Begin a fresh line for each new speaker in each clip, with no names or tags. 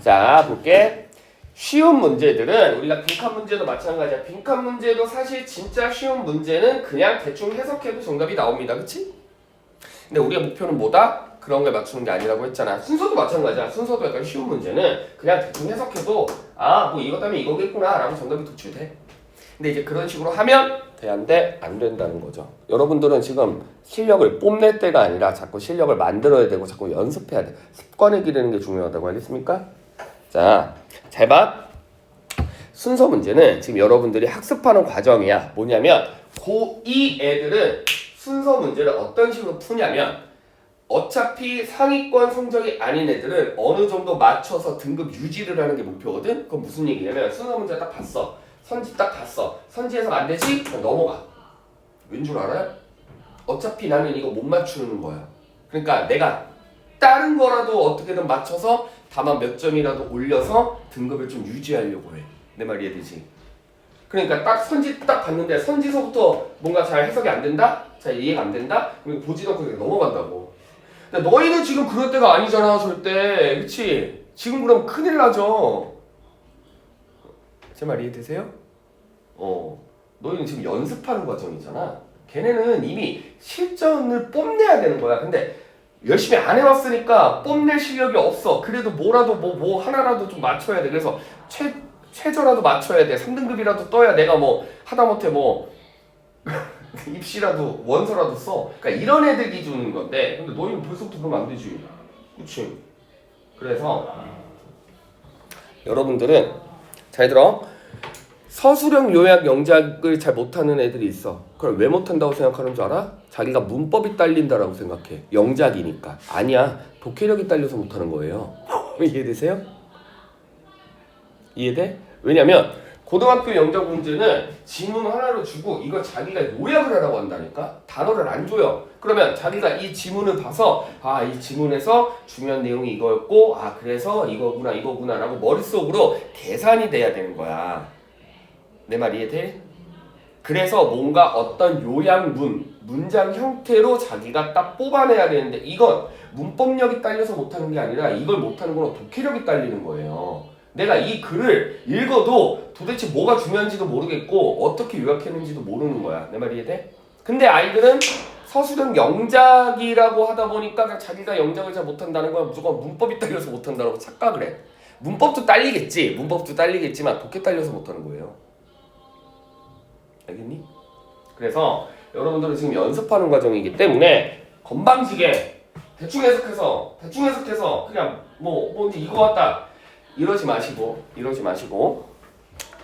자, 볼게. 쉬운 문제들은 우리가 빈칸 문제도 마찬가지야. 빈칸 문제도 사실 진짜 쉬운 문제는 그냥 대충 해석해도 정답이 나옵니다. 그치? 근데 우리의 목표는 뭐다? 그런 걸 맞추는 게 아니라고 했잖아. 순서도 마찬가지야. 순서도 약간 쉬운 문제는 그냥 대충 해석해도 아, 뭐 이것 때문에 이거겠구나 라고 정답이 도출돼. 근데 이제 그런 식으로 하면 돼야인데 안 된다는 거죠. 여러분들은 지금 실력을 뽐낼 때가 아니라 자꾸 실력을 만들어야 되고 자꾸 연습해야 돼. 습관을 기르는 게 중요하다고 알겠습니까? 자, 잘 봐. 순서 문제는 지금 여러분들이 학습하는 과정이야. 뭐냐면 고2 애들은 순서 문제를 어떤 식으로 푸냐면 어차피 상위권 성적이 아닌 애들은 어느 정도 맞춰서 등급 유지를 하는 게 목표거든. 그건 무슨 얘기냐면 순서 문제 딱 봤어. 선지 딱 봤어. 선지에서 안 되지? 그럼 넘어가. 왠 줄 알아요? 어차피 나는 이거 못 맞추는 거야. 그러니까 내가 다른 거라도 어떻게든 맞춰서 다만 몇 점이라도 올려서 등급을 좀 유지하려고 해. 내 말 이해되지? 그러니까 딱 선지 딱 봤는데 선지서부터 뭔가 잘 해석이 안 된다? 잘 이해가 안 된다? 그럼 보지도 않고 그냥 넘어간다고. 근데 너희는 지금 그럴 때가 아니잖아 절대. 그치? 지금 그러면 큰일 나죠. 제 말 이해되세요? 너희는 지금 연습하는 과정이잖아. 걔네는 이미 실전을 뽐내야 되는 거야. 근데 열심히 안 해왔으니까 뽐낼 실력이 없어. 그래도 뭐라도 뭐 하나라도 좀 맞춰야 돼. 그래서 최저라도 맞춰야 돼. 3등급이라도 떠야 내가 뭐 하다못해 뭐 입시라도 원서라도 써. 그러니까 이런 애들 기준인 건데 근데 너희는 벌써부터 그러면 안 되지. 그치? 그래서 여러분들은 잘 들어. 서술형 요약 영작을 잘 못하는 애들이 있어. 그걸 왜 못한다고 생각하는 줄 알아? 자기가 문법이 딸린다라고 생각해. 영작이니까. 아니야. 독해력이 딸려서 못하는 거예요. 이해되세요? 이해돼? 왜냐면 고등학교 영작 문제는 지문 하나로 주고 이걸 자기가 요약을 하라고 한다니까? 단어를 안 줘요. 그러면 자기가 이 지문을 봐서 아, 이 지문에서 중요한 내용이 이거였고 아, 그래서 이거구나 라고 머릿속으로 계산이 돼야 되는 거야. 내 말 이해돼? 그래서 뭔가 어떤 요약문, 문장 형태로 자기가 딱 뽑아내야 되는데 이건 문법력이 딸려서 못하는 게 아니라 이걸 못하는 건 독해력이 딸리는 거예요. 내가 이 글을 읽어도 도대체 뭐가 중요한지도 모르겠고 어떻게 요약했는지도 모르는 거야. 내 말 이해돼? 근데 아이들은 서술형 영작이라고 하다 보니까 그냥 자기가 영작을 잘 못한다는 건 무조건 문법이 딸려서 못한다고 착각을 해. 문법도 딸리겠지만 독해 딸려서 못하는 거예요. 알겠니? 그래서 여러분들은 지금 연습하는 과정이기 때문에 건방지게 대충 해석해서 그냥 뭔지 이거 같다 이러지 마시고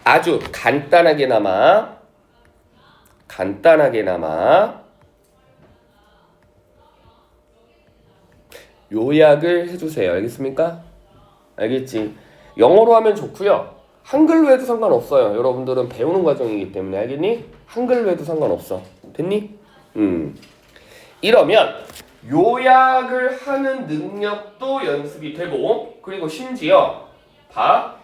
아주 간단하게나마 요약을 해주세요. 알겠습니까? 알겠지? 영어로 하면 좋고요. 한글로 해도 상관없어요. 여러분들은 배우는 과정이기 때문에. 알겠니? 한글로 해도 상관없어. 됐니? 이러면 요약을 하는 능력도 연습이 되고 그리고 심지어 봐.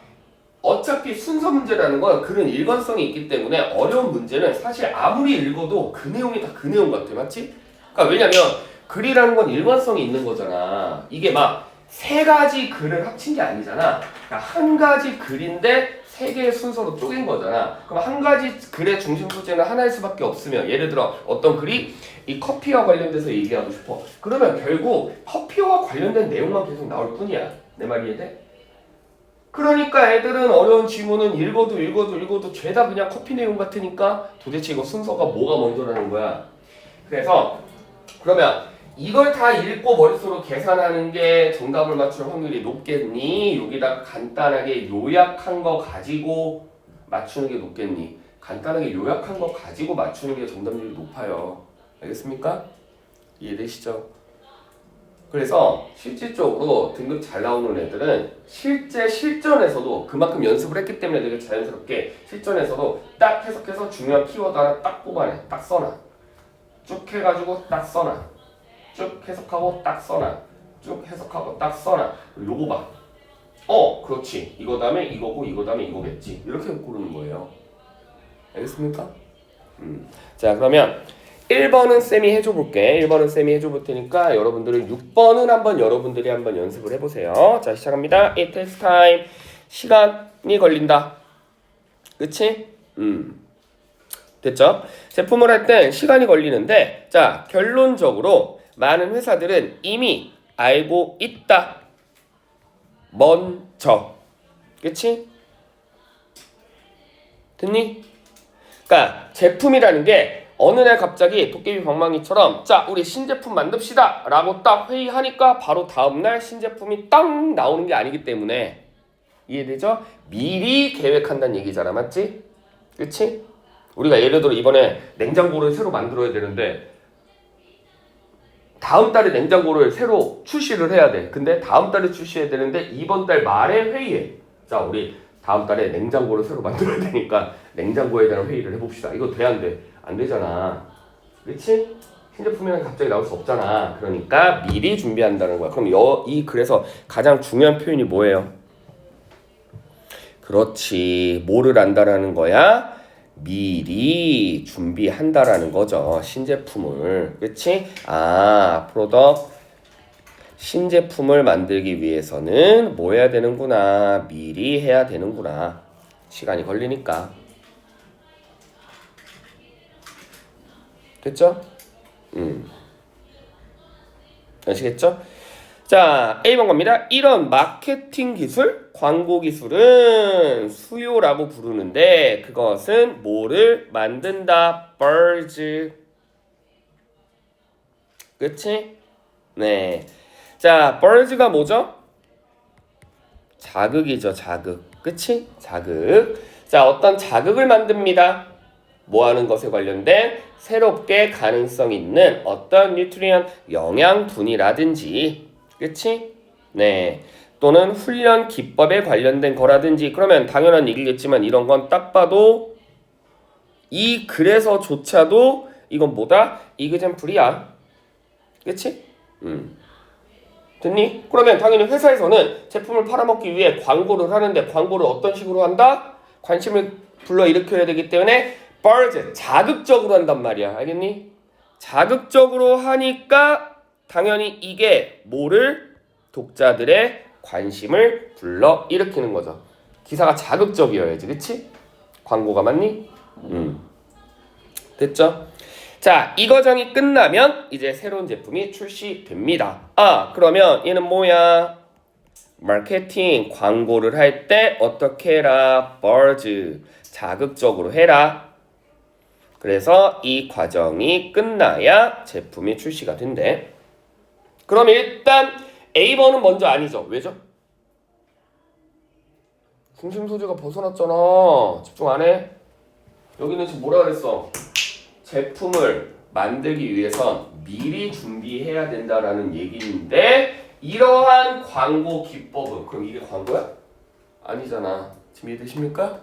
어차피 순서 문제라는 건 글은 일관성이 있기 때문에 어려운 문제는 사실 아무리 읽어도 그 내용이 다 그 내용 같아. 맞지? 그러니까 왜냐면 글이라는 건 일관성이 있는 거잖아. 이게 막 세 가지 글을 합친 게 아니잖아. 그러니까 한 가지 글인데 세 개의 순서로 쪼갠 거잖아. 그럼 한 가지 글의 중심 소재는 하나일 수밖에 없으면 예를 들어 어떤 글이 이 커피와 관련돼서 얘기하고 싶어. 그러면 결국 커피와 관련된 내용만 계속 나올 뿐이야. 내 말 이해돼? 그러니까 애들은 어려운 지문은 읽어도 죄다 그냥 커피 내용 같으니까 도대체 이거 순서가 뭐가 먼저라는 거야. 그래서 그러면 이걸 다 읽고 머릿속으로 계산하는 게 정답을 맞출 확률이 높겠니? 여기다가 간단하게 요약한 거 가지고 맞추는 게 높겠니? 간단하게 요약한 거 가지고 맞추는 게 정답률이 높아요. 알겠습니까? 이해되시죠? 그래서 실질적으로 등급 잘 나오는 애들은 실제 실전에서도 그만큼 연습을 했기 때문에 되게 자연스럽게 실전에서도 딱 해석해서 중요한 키워드 하나 딱 뽑아내. 딱 써놔. 쭉 해가지고 딱 써놔. 쭉 해석하고 딱 써놔. 쭉 해석하고 딱 써놔. 요거 봐. 그렇지. 이거 다음에 이거고 이거 다음에 이거겠지. 이렇게 고르는 거예요. 알겠습니까? 자, 그러면 1번은 쌤이 해줘 볼게. 1번은 쌤이 해줘 볼 테니까 여러분들은 6번은 여러분들이 한번 연습을 해보세요. 자, 시작합니다. 테스트 타임. 시간이 걸린다. 그치? 됐죠? 제품을 할 땐 시간이 걸리는데, 자, 결론적으로 많은 회사들은 이미 알고 있다. 먼저. 그치? 됐니? 그러니까 제품이라는 게 어느 날 갑자기 도깨비 방망이처럼 자, 우리 신제품 만듭시다 라고 딱 회의하니까 바로 다음날 신제품이 딱 나오는 게 아니기 때문에, 이해되죠? 미리 계획한다는 얘기잖아. 맞지? 그치? 우리가 예를 들어 이번에 냉장고를 새로 만들어야 되는데 다음 달에 냉장고를 새로 출시를 해야 돼. 근데 다음 달에 출시해야 되는데 이번 달 말에 회의해. 자, 우리 다음 달에 냉장고를 새로 만들어야 되니까 냉장고에 대한 회의를 해봅시다. 이거 돼, 안 돼? 안 되잖아. 그치? 신제품이랑 갑자기 나올 수 없잖아. 그러니까 미리 준비한다는 거야. 그럼 그래서 가장 중요한 표현이 뭐예요? 그렇지. 뭐를 안다라는 거야? 미리 준비한다라는 거죠. 신제품을. 그치? 앞으로도 신제품을 만들기 위해서는 뭐 해야 되는구나. 미리 해야 되는구나. 시간이 걸리니까. 됐죠? 아시겠죠? 자, A번 겁니다. 이런 마케팅 기술, 광고 기술은 수요라고 부르는데 그것은 뭐를 만든다? birds. 그치? 네. 자, birds가 뭐죠? 자극이죠, 자극. 그치? 자극. 자, 어떤 자극을 만듭니다. 뭐 하는 것에 관련된 새롭게 가능성 있는 어떤 뉴트리언 영양분이라든지, 그치? 네. 또는 훈련 기법에 관련된 거라든지. 그러면 당연한 얘기겠지만 이런 건 딱 봐도 그래서조차도 이건 뭐다? 이그젠플이야. 그치? 됐니? 그러면 당연히 회사에서는 제품을 팔아먹기 위해 광고를 하는데 광고를 어떤 식으로 한다? 관심을 불러일으켜야 되기 때문에 birds, 자극적으로 한단 말이야. 알겠니? 자극적으로 하니까 당연히 이게 뭐를? 독자들의 관심을 불러일으키는 거죠. 기사가 자극적이어야지. 그치? 광고가 맞니? 됐죠? 자, 이 과정이 끝나면 이제 새로운 제품이 출시됩니다. 그러면 얘는 뭐야? 마케팅, 광고를 할 때 어떻게 해라? birds, 자극적으로 해라. 그래서 이 과정이 끝나야 제품이 출시가 된대. 그럼 일단 A번은 먼저 아니죠. 왜죠? 중심 소재가 벗어났잖아. 집중 안 해? 여기는 지금 뭐라 그랬어? 제품을 만들기 위해선 미리 준비해야 된다라는 얘기인데, 이러한 광고 기법은, 그럼 이게 광고야? 아니잖아. 지금 이해되십니까?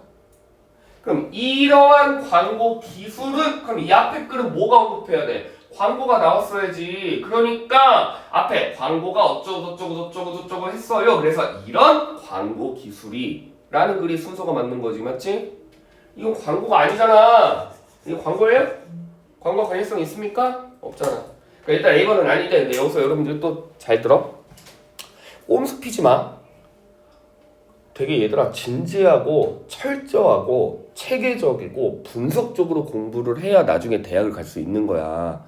그럼 이러한 광고 기술은, 그럼 이 앞에 글은 뭐가 언급해야 돼? 광고가 나왔어야지. 그러니까 앞에 광고가 어쩌고 했어요. 그래서 이런 광고 기술이라는 글이 순서가 맞는 거지. 맞지? 이건 광고가 아니잖아. 이거 광고예요? 광고 관련성 있습니까? 없잖아. 그러니까 일단 A번은 아닌데, 근데 여기서 여러분들 또 잘 들어. 꼼수 피지 마. 되게 얘들아 진지하고 철저하고 체계적이고 분석적으로 공부를 해야 나중에 대학을 갈 수 있는 거야.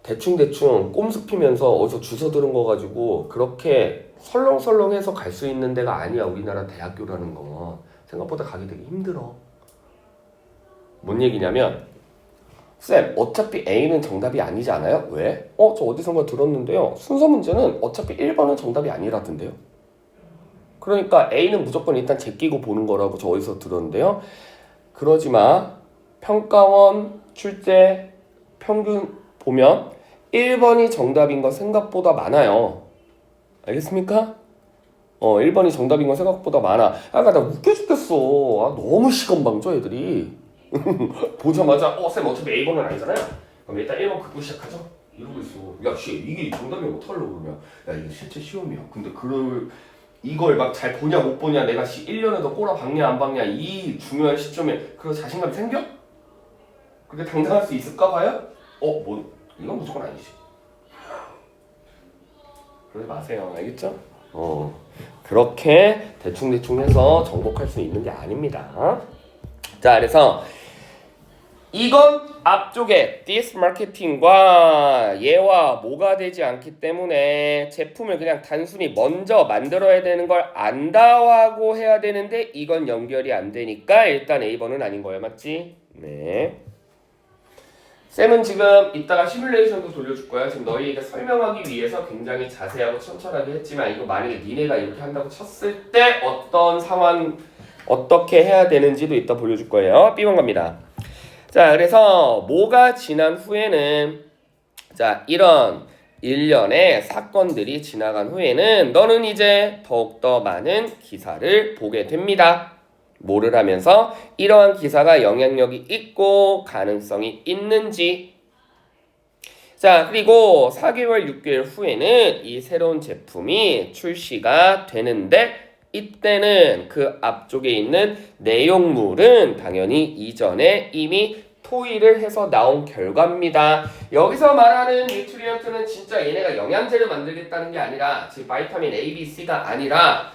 대충 꼼수 피면서 어디서 주워 들은 거 가지고 그렇게 설렁설렁해서 갈 수 있는 데가 아니야. 우리나라 대학교라는 거 생각보다 가기 되게 힘들어. 뭔 얘기냐면, 쌤, 어차피 A는 정답이 아니지 않아요? 왜? 저 어디선가 들었는데요. 순서 문제는 어차피 1번은 정답이 아니라던데요. 그러니까 A는 무조건 일단 제끼고 보는 거라고 저 어디서 들었는데요. 그러지 마. 평가원, 출제, 평균 보면 1번이 정답인 거 생각보다 많아요. 알겠습니까? 1번이 정답인 건 생각보다 많아. 나 웃겨 죽겠어. 너무 시건방져 애들이. 보자마자 쌤 어차피 A번은 아니잖아요. 그럼 일단 1번 긋고 시작하죠. 이러고 있어. 야 씨, 이게 정답이면 어떡하려고 그러냐. 야 이게 실제 시험이야. 근데 이걸 막 잘 보냐 못 보냐, 내가 1년에 더 꼬라 박냐 안 박냐, 이 중요한 시점에 그런 자신감이 생겨? 그렇게 당장 할 수 있을까 봐요? 뭐 이건 무조건 아니지. 그러지 마세요. 알겠죠? 그렇게 대충대충 해서 정복할 수 있는 게 아닙니다. 자, 그래서 이건 앞쪽에 this marketing과 얘와 뭐가 되지 않기 때문에 제품을 그냥 단순히 먼저 만들어야 되는 걸 안다고 해야 되는데 이건 연결이 안 되니까 일단 A번은 아닌 거예요. 맞지? 네. 쌤은 지금 이따가 시뮬레이션도 돌려줄 거야. 지금 너희에게 설명하기 위해서 굉장히 자세하고 천천하게 했지만 이거 만약에 니네가 이렇게 한다고 쳤을 때 어떤 상황 어떻게 해야 되는지도 이따 보여줄 거예요. B번 갑니다. 자, 그래서 뭐가 지난 후에는 자, 이런 일련의 사건들이 지나간 후에는 너는 이제 더욱더 많은 기사를 보게 됩니다. 뭐를 하면서 이러한 기사가 영향력이 있고 가능성이 있는지. 자, 그리고 4개월, 6개월 후에는 이 새로운 제품이 출시가 되는데 이때는 그 앞쪽에 있는 내용물은 당연히 이전에 이미 토의를 해서 나온 결과입니다. 여기서 말하는 뉴트리언트는 진짜 얘네가 영양제를 만들겠다는 게 아니라 즉 바이타민 A, B, C가 아니라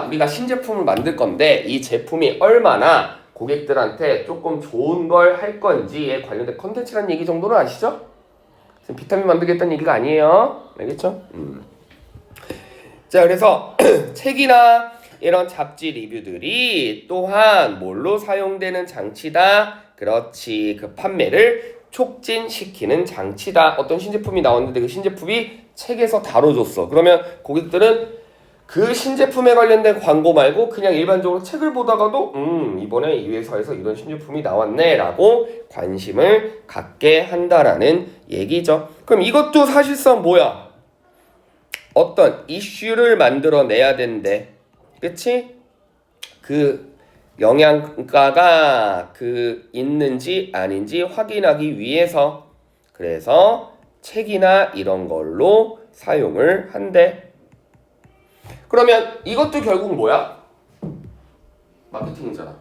우리가 신제품을 만들 건데 이 제품이 얼마나 고객들한테 조금 좋은 걸 할 건지에 관련된 컨텐츠라는 얘기 정도는 아시죠? 지금 비타민 만들겠다는 얘기가 아니에요. 알겠죠? 자, 그래서 책이나 이런 잡지 리뷰들이 또한 뭘로 사용되는 장치다? 그렇지, 그 판매를 촉진시키는 장치다. 어떤 신제품이 나왔는데 그 신제품이 책에서 다뤄줬어. 그러면 고객들은 그 신제품에 관련된 광고 말고 그냥 일반적으로 책을 보다가도 이번에 이 회사에서 이런 신제품이 나왔네 라고 관심을 갖게 한다라는 얘기죠. 그럼 이것도 사실상 뭐야? 어떤 이슈를 만들어내야 되는데, 그치? 그 영양가가 있는지 아닌지 확인하기 위해서 그래서 책이나 이런 걸로 사용을 한대. 그러면 이것도 결국 뭐야? 마케팅이잖아.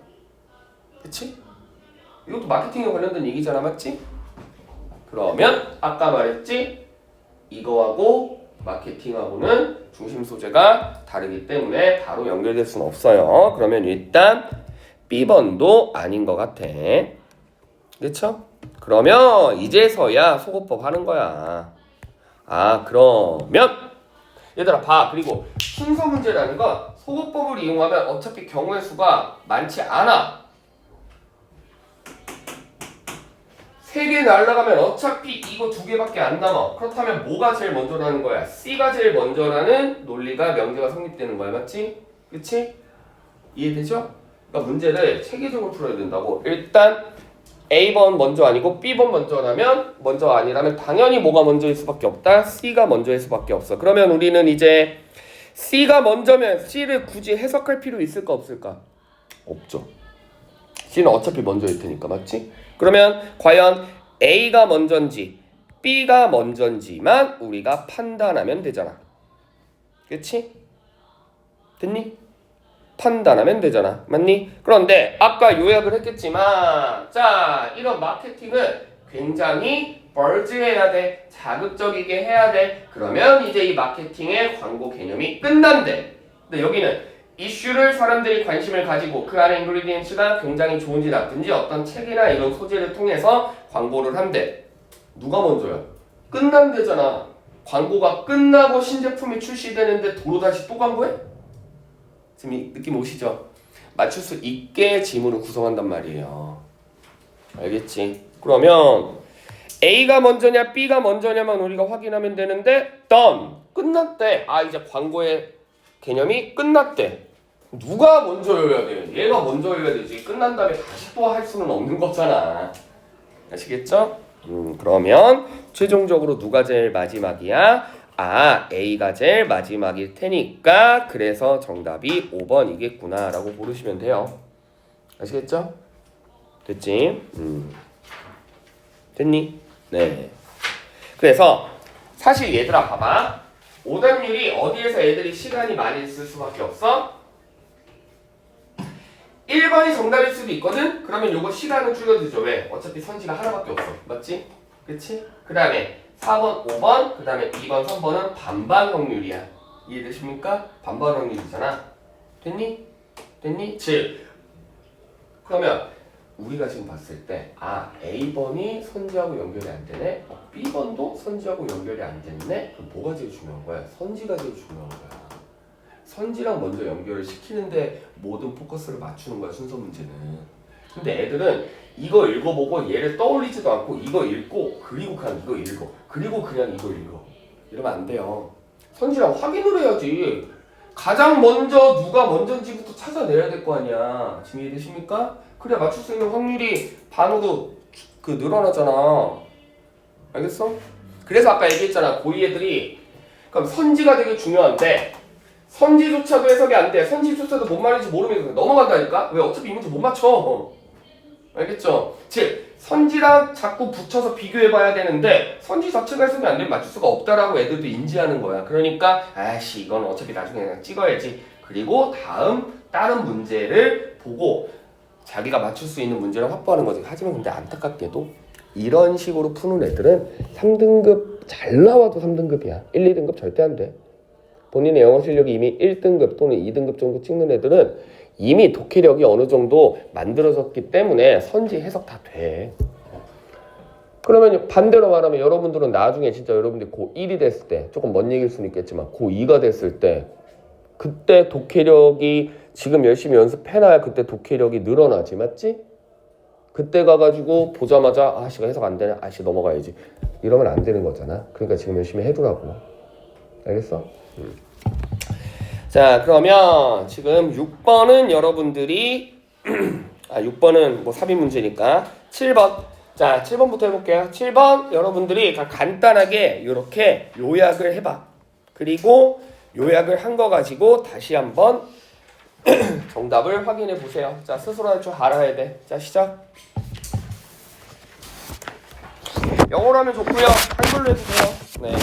그치? 이것도 마케팅에 관련된 얘기잖아. 맞지? 그러면 아까 말했지? 이거하고 마케팅하고는 중심 소재가 다르기 때문에 바로 연결될 수는 없어요. 그러면 일단 B번도 아닌 것 같아. 그쵸? 그러면 이제서야 소거법 하는 거야. 그러면 얘들아 봐. 그리고 순서 문제라는 건 소거법을 이용하면 어차피 경우의 수가 많지 않아. 3개 날라가면 어차피 이거 2개밖에 안 남아. 그렇다면 뭐가 제일 먼저라는 거야? C가 제일 먼저라는 논리가 명제가 성립되는 거야. 맞지? 그치? 이해되죠? 그러니까 문제를 체계적으로 풀어야 된다고. 일단 A번 먼저 아니고 B번 먼저 아니라면 당연히 뭐가 먼저일 수밖에 없다? C가 먼저일 수밖에 없어. 그러면 우리는 이제 C가 먼저면 C를 굳이 해석할 필요 있을까 없을까? 없죠. C는 어차피 먼저일 테니까. 맞지? 그러면 과연 A가 먼저인지 B가 먼저인지만 우리가 판단하면 되잖아. 그치? 됐니? 판단하면 되잖아. 맞니? 그런데 아까 요약을 했겠지만 자, 이런 마케팅은 굉장히 벌즈해야 돼. 자극적이게 해야 돼. 그러면 이제 이 마케팅의 광고 개념이 끝난대. 근데 여기는 이슈를 사람들이 관심을 가지고 그 안에 인그리디언츠가 굉장히 좋은지 나쁜지 어떤 책이나 이런 소재를 통해서 광고를 한대. 누가 먼저야? 끝난대잖아. 광고가 끝나고 신제품이 출시되는데 도로 다시 또 광고해? 지금 이 느낌 오시죠? 맞출 수 있게 지문을 구성한단 말이에요. 알겠지? 그러면 A가 먼저냐 B가 먼저냐만 우리가 확인하면 되는데 done! 끝났대. 이제 광고의 개념이 끝났대. 누가 먼저여야 돼? 얘가 먼저여야 되지. 끝난 다음에 다시 또 할 수는 없는 거잖아. 아시겠죠? 그러면 최종적으로 누가 제일 마지막이야? A가 제일 마지막일 테니까 그래서 정답이 5번이겠구나 라고 고르시면 돼요. 아시겠죠? 됐지? 됐니? 네. 그래서 사실 얘들아 봐봐. 오답률이 어디에서 애들이 시간이 많이 쓸 수밖에 없어? 1번이 정답일 수도 있거든? 그러면 요거 시간은 줄여주죠. 왜? 어차피 선지가 하나밖에 없어. 맞지? 그치? 그 다음에 4번, 5번, 그 다음에 2번, 3번은 반반 확률이야. 이해되십니까? 반반 확률이잖아. 됐니? 됐니? 즉 그러면 우리가 지금 봤을 때 A번이 선지하고 연결이 안 되네? B번도 선지하고 연결이 안 됐네? 그럼 뭐가 제일 중요한 거야? 선지가 제일 중요한 거야. 선지랑 먼저 연결을 시키는데 모든 포커스를 맞추는 거야, 순서 문제는. 근데 애들은 이거 읽어보고 얘를 떠올리지도 않고 이거 읽고 그리고 그냥 이거 읽어. 그리고 그냥 이거 읽어. 이러면 안 돼요. 선지랑 확인을 해야지. 가장 먼저 누가 먼저인지부터 찾아내야 될 거 아니야. 지금 이해되십니까? 그래 맞출 수 있는 확률이 반으로 늘어나잖아. 알겠어? 그래서 아까 얘기했잖아. 고2 애들이 그럼 선지가 되게 중요한데 선지조차도 해석이 안 돼. 선지조차도 뭔 말인지 모르면 넘어간다니까? 왜? 어차피 이 문제 못 맞춰. 알겠죠? 즉 선지랑 자꾸 붙여서 비교해봐야 되는데 선지 자체가 해석이 안 되면 맞출 수가 없다라고 애들도 인지하는 거야. 그러니까 아씨 이건 어차피 나중에 그냥 찍어야지. 그리고 다른 문제를 보고 자기가 맞출 수 있는 문제를 확보하는 거지. 하지만 근데 안타깝게도 이런 식으로 푸는 애들은 3등급 잘 나와도 3등급이야. 1, 2등급 절대 안 돼. 본인의 영어 실력이 이미 1등급 또는 2등급 정도 찍는 애들은 이미 독해력이 어느 정도 만들어졌기 때문에 선지 해석 다 돼. 그러면 반대로 말하면 여러분들은 나중에 진짜 여러분들이 고1이 됐을 때 조금 먼 얘기일 수는 있겠지만 고2가 됐을 때 그때 독해력이 지금 열심히 연습해놔야 그때 독해력이 늘어나지 맞지? 그때 가가지고 보자마자 아씨가 해석 안 되네 아씨 넘어가야지 이러면 안 되는 거잖아. 그러니까 지금 열심히 해두라고. 알겠어? 자 그러면 지금 6번은 여러분들이 6번은 뭐 삽입 문제니까 7번 자 7번부터 해볼게요. 7번 여러분들이 간단하게 이렇게 요약을 해봐. 그리고 요약을 한 거 가지고 다시 한번 정답을 확인해 보세요. 자 스스로 할 줄 알아야 돼. 자 시작. 영어로 하면 좋고요. 한글로 해주세요. 네.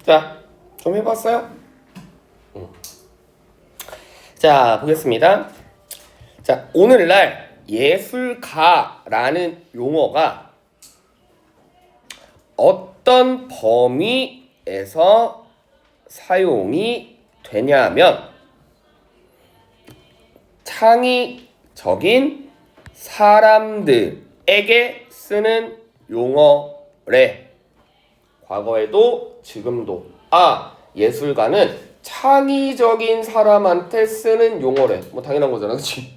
자, 좀 해봤어요? 자, 보겠습니다. 자, 오늘날 예술가라는 용어가 어떤 범위에서 사용이 되냐면 창의적인 사람들에게 쓰는 용어래. 과거에도 지금도. 예술가는 창의적인 사람한테 쓰는 용어래. 뭐 당연한 거잖아, 그치?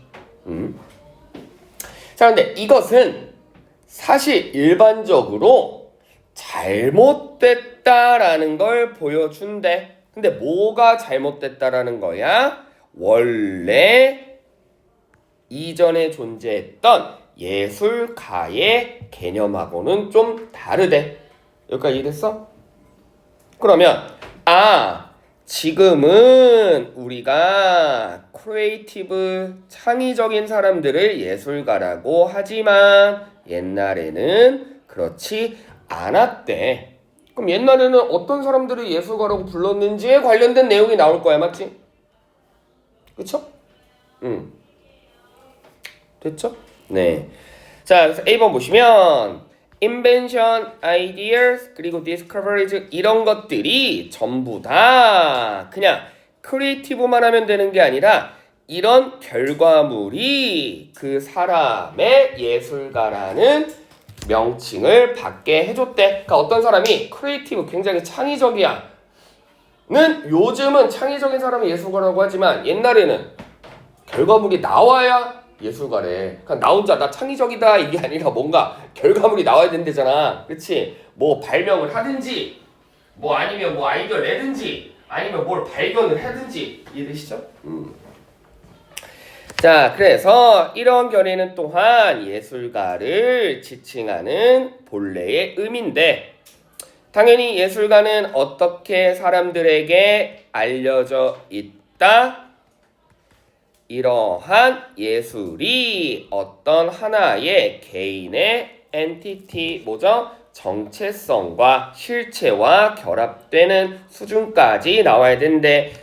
자, 근데 이것은 사실 일반적으로 잘못됐다라는 걸 보여준대. 근데 뭐가 잘못됐다라는 거야? 원래 이전에 존재했던 예술가의 개념하고는 좀 다르대. 여기까지 이해됐어? 그러면 지금은 우리가 크리에이티브 창의적인 사람들을 예술가라고 하지만 옛날에는 그렇지 않았대. 그럼 옛날에는 어떤 사람들을 예술가라고 불렀는지에 관련된 내용이 나올 거야, 맞지? 그쵸? 됐죠? 네. 자, 그래서 A번 보시면 invention, ideas, 그리고 discoveries 이런 것들이 전부 다 그냥 크리에이티브만 하면 되는 게 아니라 이런 결과물이 그 사람의 예술가라는 명칭을 받게 해줬대. 그러니까 어떤 사람이 크리에이티브, 굉장히 창의적이야 는 요즘은 창의적인 사람이 예술가라고 하지만 옛날에는 결과물이 나와야 예술가래. 그러니까 나 혼자 나 창의적이다 이게 아니라 뭔가 결과물이 나와야 된대잖아. 그치? 뭐 발명을 하든지 뭐 아니면 뭐 아이디어를 내든지 아니면 뭘 발견을 하든지. 이해되시죠? 자, 그래서 이런 견해는 또한 예술가를 지칭하는 본래의 의미인데 당연히 예술가는 어떻게 사람들에게 알려져 있다? 이러한 예술이 어떤 하나의 개인의 엔티티, 뭐죠? 정체성과 실체와 결합되는 수준까지 나와야 된대.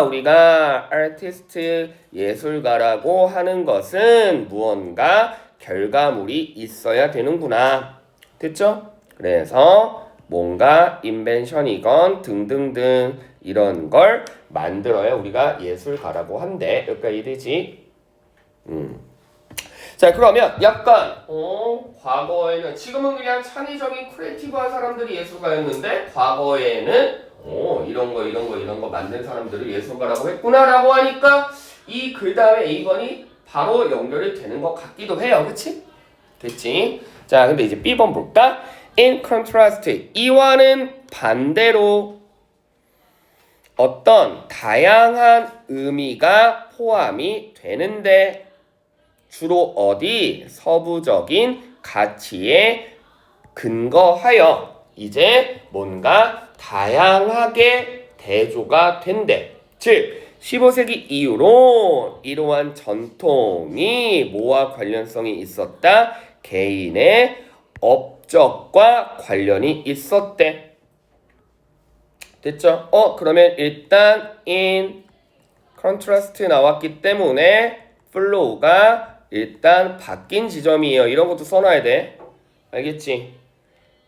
우리가 아티스트, 예술가라고 하는 것은 무언가 결과물이 있어야 되는구나. 됐죠? 그래서 뭔가 인벤션이건 등등등 이런 걸 만들어야 우리가 예술가라고 한대. 여기까지 이해되지? 자, 그러면 약간 과거에는 지금은 그냥 창의적인 크리에이티브한 사람들이 예술가였는데 과거에는 이런 거 만든 사람들을 예술가라고 했구나라고 하니까 이 글 다음에 A번이 바로 연결이 되는 것 같기도 해요. 그치? 됐지? 자, 근데 이제 B번 볼까? In contrast, 이와는 반대로 어떤 다양한 의미가 포함이 되는데 주로 어디? 서부적인 가치에 근거하여 이제 뭔가 다양하게 대조가 된대. 즉 15세기 이후로 이러한 전통이 뭐와 관련성이 있었다? 개인의 업적과 관련이 있었대. 됐죠? 그러면 일단 in contrast 나왔기 때문에 flow가 일단 바뀐 지점이에요. 이런 것도 써놔야 돼. 알겠지?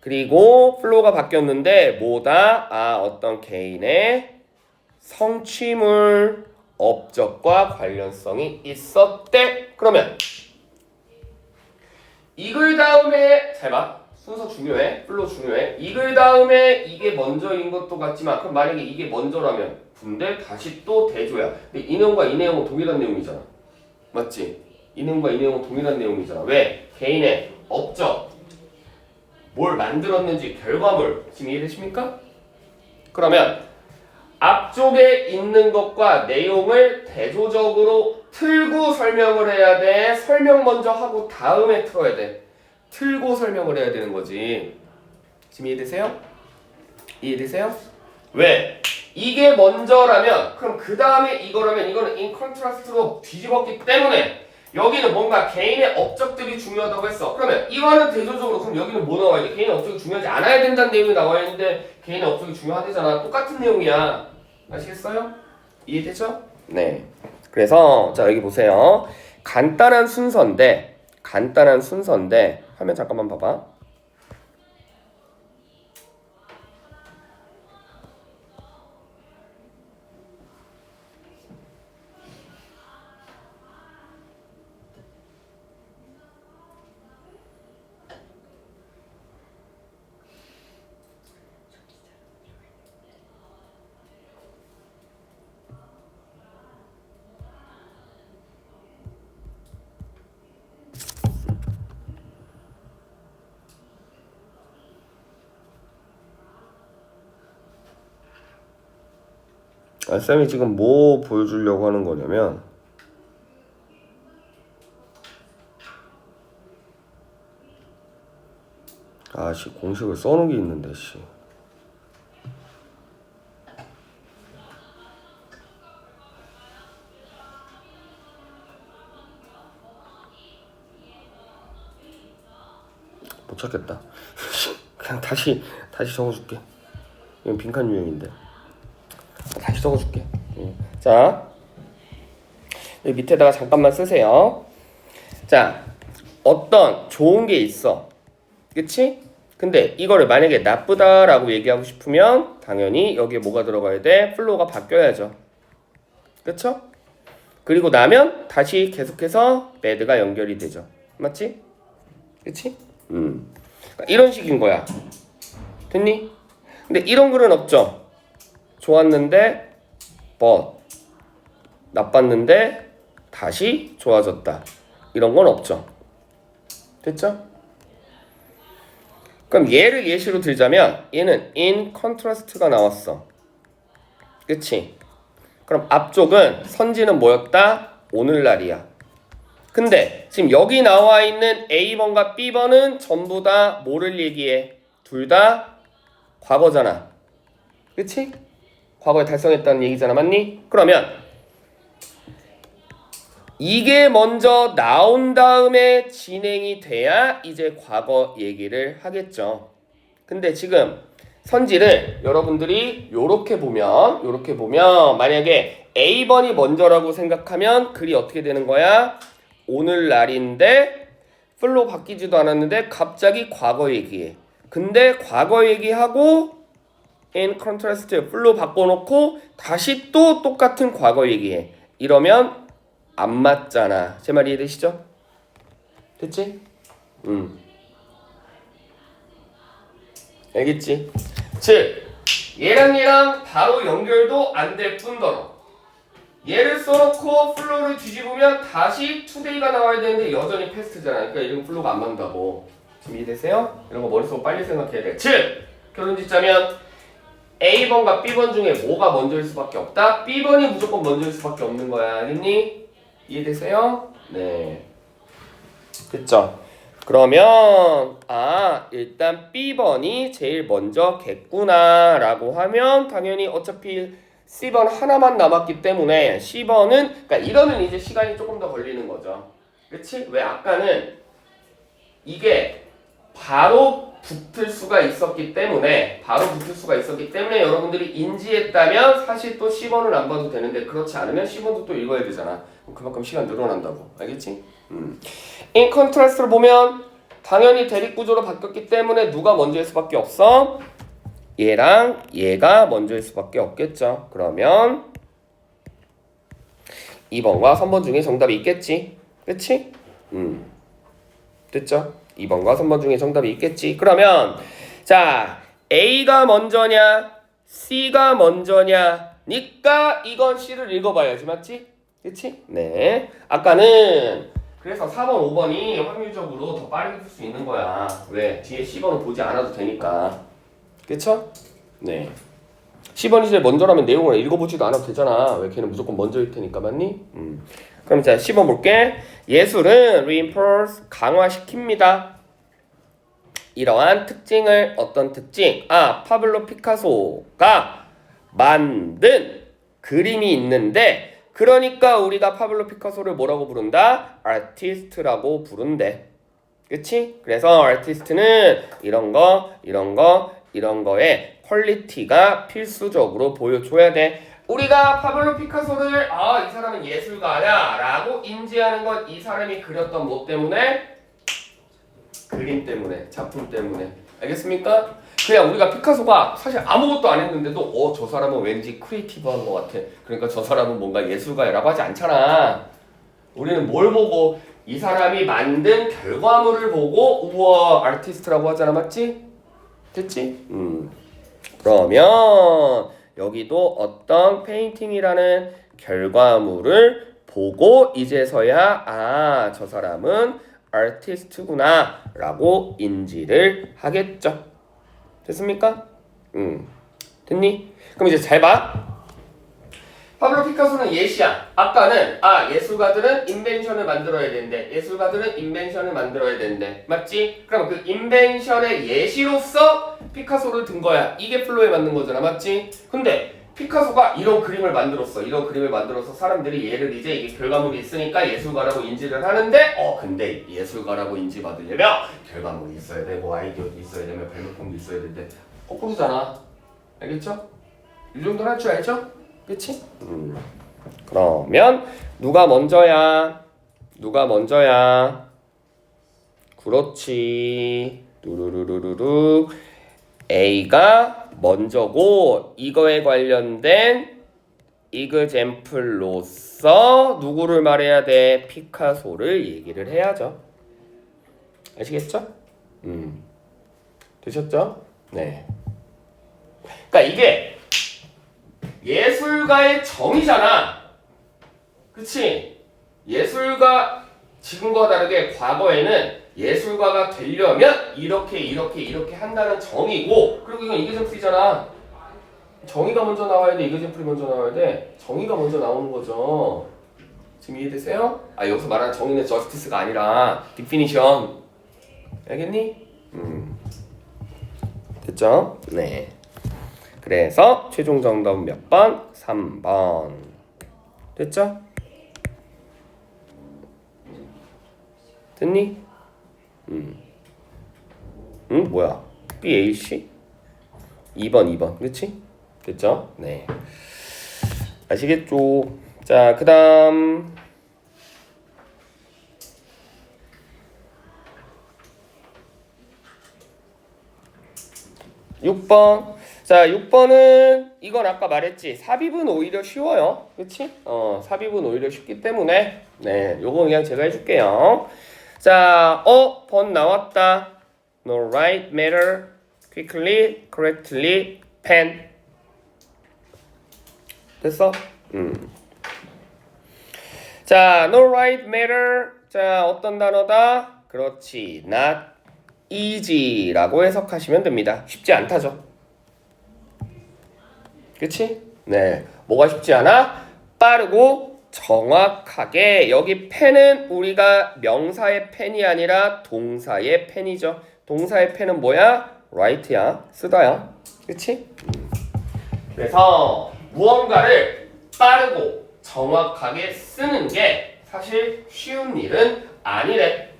그리고 flow가 바뀌었는데 뭐다? 어떤 개인의 성취물, 업적과 관련성이 있었대. 그러면 이 글 다음에 잘 봐. 순서 중요해. 플로우 중요해. 이 글 다음에 이게 먼저인 것도 같지만 그럼 만약에 이게 먼저라면 근데 다시 또 대조야. 근데 이 내용과 이 내용은 동일한 내용이잖아. 맞지? 이 내용과 이 내용은 동일한 내용이잖아. 왜? 개인의 업적, 뭘 만들었는지 결과물. 지금 이해되십니까? 그러면 앞쪽에 있는 것과 내용을 대조적으로 틀고 설명을 해야 돼. 설명 먼저 하고 다음에 틀어야 돼. 틀고 설명을 해야 되는 거지. 지금 이해되세요? 이해되세요? 왜? 이게 먼저라면 그럼 그 다음에 이거라면 이거는 in contrast로 뒤집었기 때문에 여기는 뭔가 개인의 업적들이 중요하다고 했어. 그러면 이거는 대조적으로 그럼 여기는 뭐 나와야 돼? 개인의 업적이 중요하지 않아야 된다는 내용이 나와야 했는데 개인의 업적이 중요하대잖아. 똑같은 내용이야. 아시겠어요? 이해되죠? 네. 그래서 자 여기 보세요. 간단한 순서인데 화면 잠깐만 봐봐. 쌤이 지금 뭐 보여주려고 하는 거냐면 아씨 공식을 써놓은 게 있는데 씨 못 찾겠다. 그냥 다시 적어줄게. 이건 빈칸 유형인데 다시 적어줄게. 자 여기 밑에다가 잠깐만 쓰세요. 자 어떤 좋은 게 있어, 그치? 근데 이거를 만약에 나쁘다라고 얘기하고 싶으면 당연히 여기에 뭐가 들어가야 돼? 플로우가 바뀌어야죠. 그쵸? 그리고 나면 다시 계속해서 배드가 연결이 되죠. 맞지? 그치? 이런 식인 거야. 됐니? 근데 이런 글은 없죠. 좋았는데 but 나빴는데 다시 좋아졌다. 이런 건 없죠. 됐죠? 그럼 얘를 예시로 들자면 얘는 in contrast가 나왔어. 그치? 그럼 앞쪽은 선지는 뭐였다? 오늘날이야. 근데 지금 여기 나와 있는 A번과 B번은 전부 다 뭐를 얘기해? 둘 다 과거잖아. 그치? 과거에 달성했다는 얘기잖아. 맞니? 그러면 이게 먼저 나온 다음에 진행이 돼야 이제 과거 얘기를 하겠죠. 근데 지금 선지를 여러분들이 요렇게 보면 만약에 A번이 먼저라고 생각하면 글이 어떻게 되는 거야? 오늘날인데 플로 바뀌지도 않았는데 갑자기 과거 얘기해. 근데 과거 얘기하고 in contrast 플로 바꿔놓고 다시 또 똑같은 과거 얘기해. 이러면 안 맞잖아. 제 말 이해되시죠? 됐지? 알겠지? 즉 얘랑 바로 연결도 안 될 뿐더러 얘를 써놓고 플로우를 뒤집으면 다시 today가 나와야 되는데 여전히 past잖아. 그러니까 이런 플로우가 안 맞는다고. 지금 이해되세요? 이런 거 머릿속으로 빨리 생각해야 돼. 즉 결론 짓자면 A번과 B번 중에 뭐가 먼저일 수밖에 없다? B번이 무조건 먼저일 수밖에 없는 거야. 알겠니? 이해되세요? 네. 됐죠? 그러면 일단 B번이 제일 먼저겠구나 라고 하면 당연히 어차피 C번 하나만 남았기 때문에 C번은 그러니까 이러면 이제 시간이 조금 더 걸리는 거죠. 그치? 왜 아까는 이게 바로 붙을 수가 있었기 때문에 여러분들이 인지했다면 사실 또 C번을 안 봐도 되는데 그렇지 않으면 C번도 또 읽어야 되잖아. 그만큼 시간 늘어난다고. 알겠지? in contrast를 보면 당연히 대립구조로 바뀌었기 때문에 누가 먼저일 수밖에 없어? 얘랑 얘가 먼저일 수밖에 없겠죠. 그러면 2번과 3번 중에 정답이 있겠지. 그치? 됐죠? 2번과 3번 중에 정답이 있겠지. 그러면 자 A가 먼저냐 C가 먼저냐 니까 이건 C를 읽어봐야지. 맞지? 그치? 네. 아까는 그래서 4번, 5번이 확률적으로 더 빠르게 풀 수 있는 거야. 왜? 뒤에 C번은 보지 않아도 되니까. 그쵸? 네. 10번 이제 먼저라면 내용을 읽어보지도 않아도 되잖아. 왜 걔는 무조건 먼저일 테니까, 맞니? 그럼 자 10번 볼게. 예술은 reinforce 강화시킵니다. 이러한 특징을 어떤 특징? 파블로 피카소가 만든 그림이 있는데 그러니까 우리가 파블로 피카소를 뭐라고 부른다? 아티스트라고 부른대. 그치? 그래서 아티스트는 이런 거에 퀄리티가 필수적으로 보여줘야 돼. 우리가 파블로 피카소를 이 사람은 예술가야 라고 인지하는 건 이 사람이 그렸던 뭐 때문에? 그림 때문에, 작품 때문에. 알겠습니까? 그냥 우리가 피카소가 사실 아무것도 안 했는데도 저 사람은 왠지 크리에이티브한 것 같아. 그러니까 저 사람은 뭔가 예술가라고 하지 않잖아. 우리는 뭘 보고? 이 사람이 만든 결과물을 보고 우와 아티스트라고 하잖아. 맞지? 됐지? 그러면 여기도 어떤 페인팅이라는 결과물을 보고 이제서야 저 사람은 아티스트구나 라고 인지를 하겠죠. 됐습니까? 됐니? 그럼 이제 잘 봐. 파블로 피카소는 예시야. 아까는 예술가들은 인벤션을 만들어야 된대. 예술가들은 인벤션을 만들어야 된대. 맞지? 그럼 그 인벤션의 예시로서 피카소를 든 거야. 이게 플로에 맞는 거잖아. 맞지? 근데 피카소가 이런 그림을 만들었어. 이런 그림을 만들어서 사람들이 얘를 이제 이게 결과물이 있으니까 예술가라고 인지를 하는데 근데 예술가라고 인지받으려면 결과물이 있어야 되고 아이디어도 있어야 되면 발명품도 있어야 되는데 거꾸로잖아. 알겠죠? 이 정도는 할 줄 알죠? 그치? 그러면 누가 먼저야? 그렇지. 루루루루루 A가 먼저고 이거에 관련된 example로서 누구를 말해야 돼? 피카소를 얘기를 해야죠. 아시겠죠? 되셨죠? 네. 그러니까 이게 예술가의 정의잖아. 그치? 예술가 지금과 다르게 과거에는 예술가가 되려면 이렇게 한다는 정의고 그리고 이건 이그젠플이잖아. 정의가 먼저 나와야 돼. 이그젠플이 먼저 나와야 돼. 정의가 먼저 나오는 거죠. 지금 이해되세요? 여기서 말하는 정의는 저스티스가 아니라 디피니션. 알겠니? 됐죠? 네. 그래서 최종 정답은 몇 번? 3번. 됐죠? 됐니? 뭐야? BAC? 2번. 그치? 됐죠? 네. 아시겠죠? 자, 그 다음. 6번. 자, 6번은 이건 아까 말했지. 삽입은 오히려 쉬워요. 그치? 삽입은 오히려 쉽기 때문에 네, 요거 그냥 제가 해줄게요. 자, 번 나왔다. No write matter quickly, correctly, pen. 됐어? 자, no write matter. 자, 어떤 단어다? 그렇지. not easy라고 해석하시면 됩니다. 쉽지 않다죠. 그치? 네. 뭐가 쉽지 않아? 빠르고 정확하게. 여기 펜은 우리가 명사의 펜이 아니라 동사의 펜이죠. 동사의 펜은 뭐야? write야. 쓰다야. 그치? 그래서 무언가를 빠르고 정확하게 쓰는 게 사실 쉬운 일은 아니래.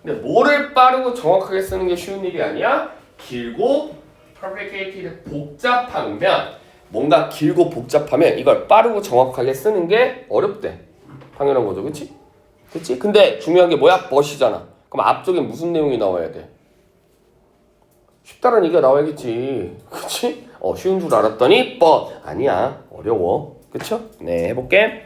근데 뭐를 빠르고 정확하게 쓰는 게 쉬운 일이 아니야? 길고 complicated 복잡하면 뭔가 길고 복잡하면 이걸 빠르고 정확하게 쓰는 게 어렵대. 당연한 거죠. 그치? 그치? 근데 중요한 게 뭐야? but이잖아. 그럼 앞쪽에 무슨 내용이 나와야 돼? 쉽다는 얘기가 나와야겠지. 그치? 쉬운 줄 알았더니 but 아니야. 어려워. 그쵸? 네, 해볼게.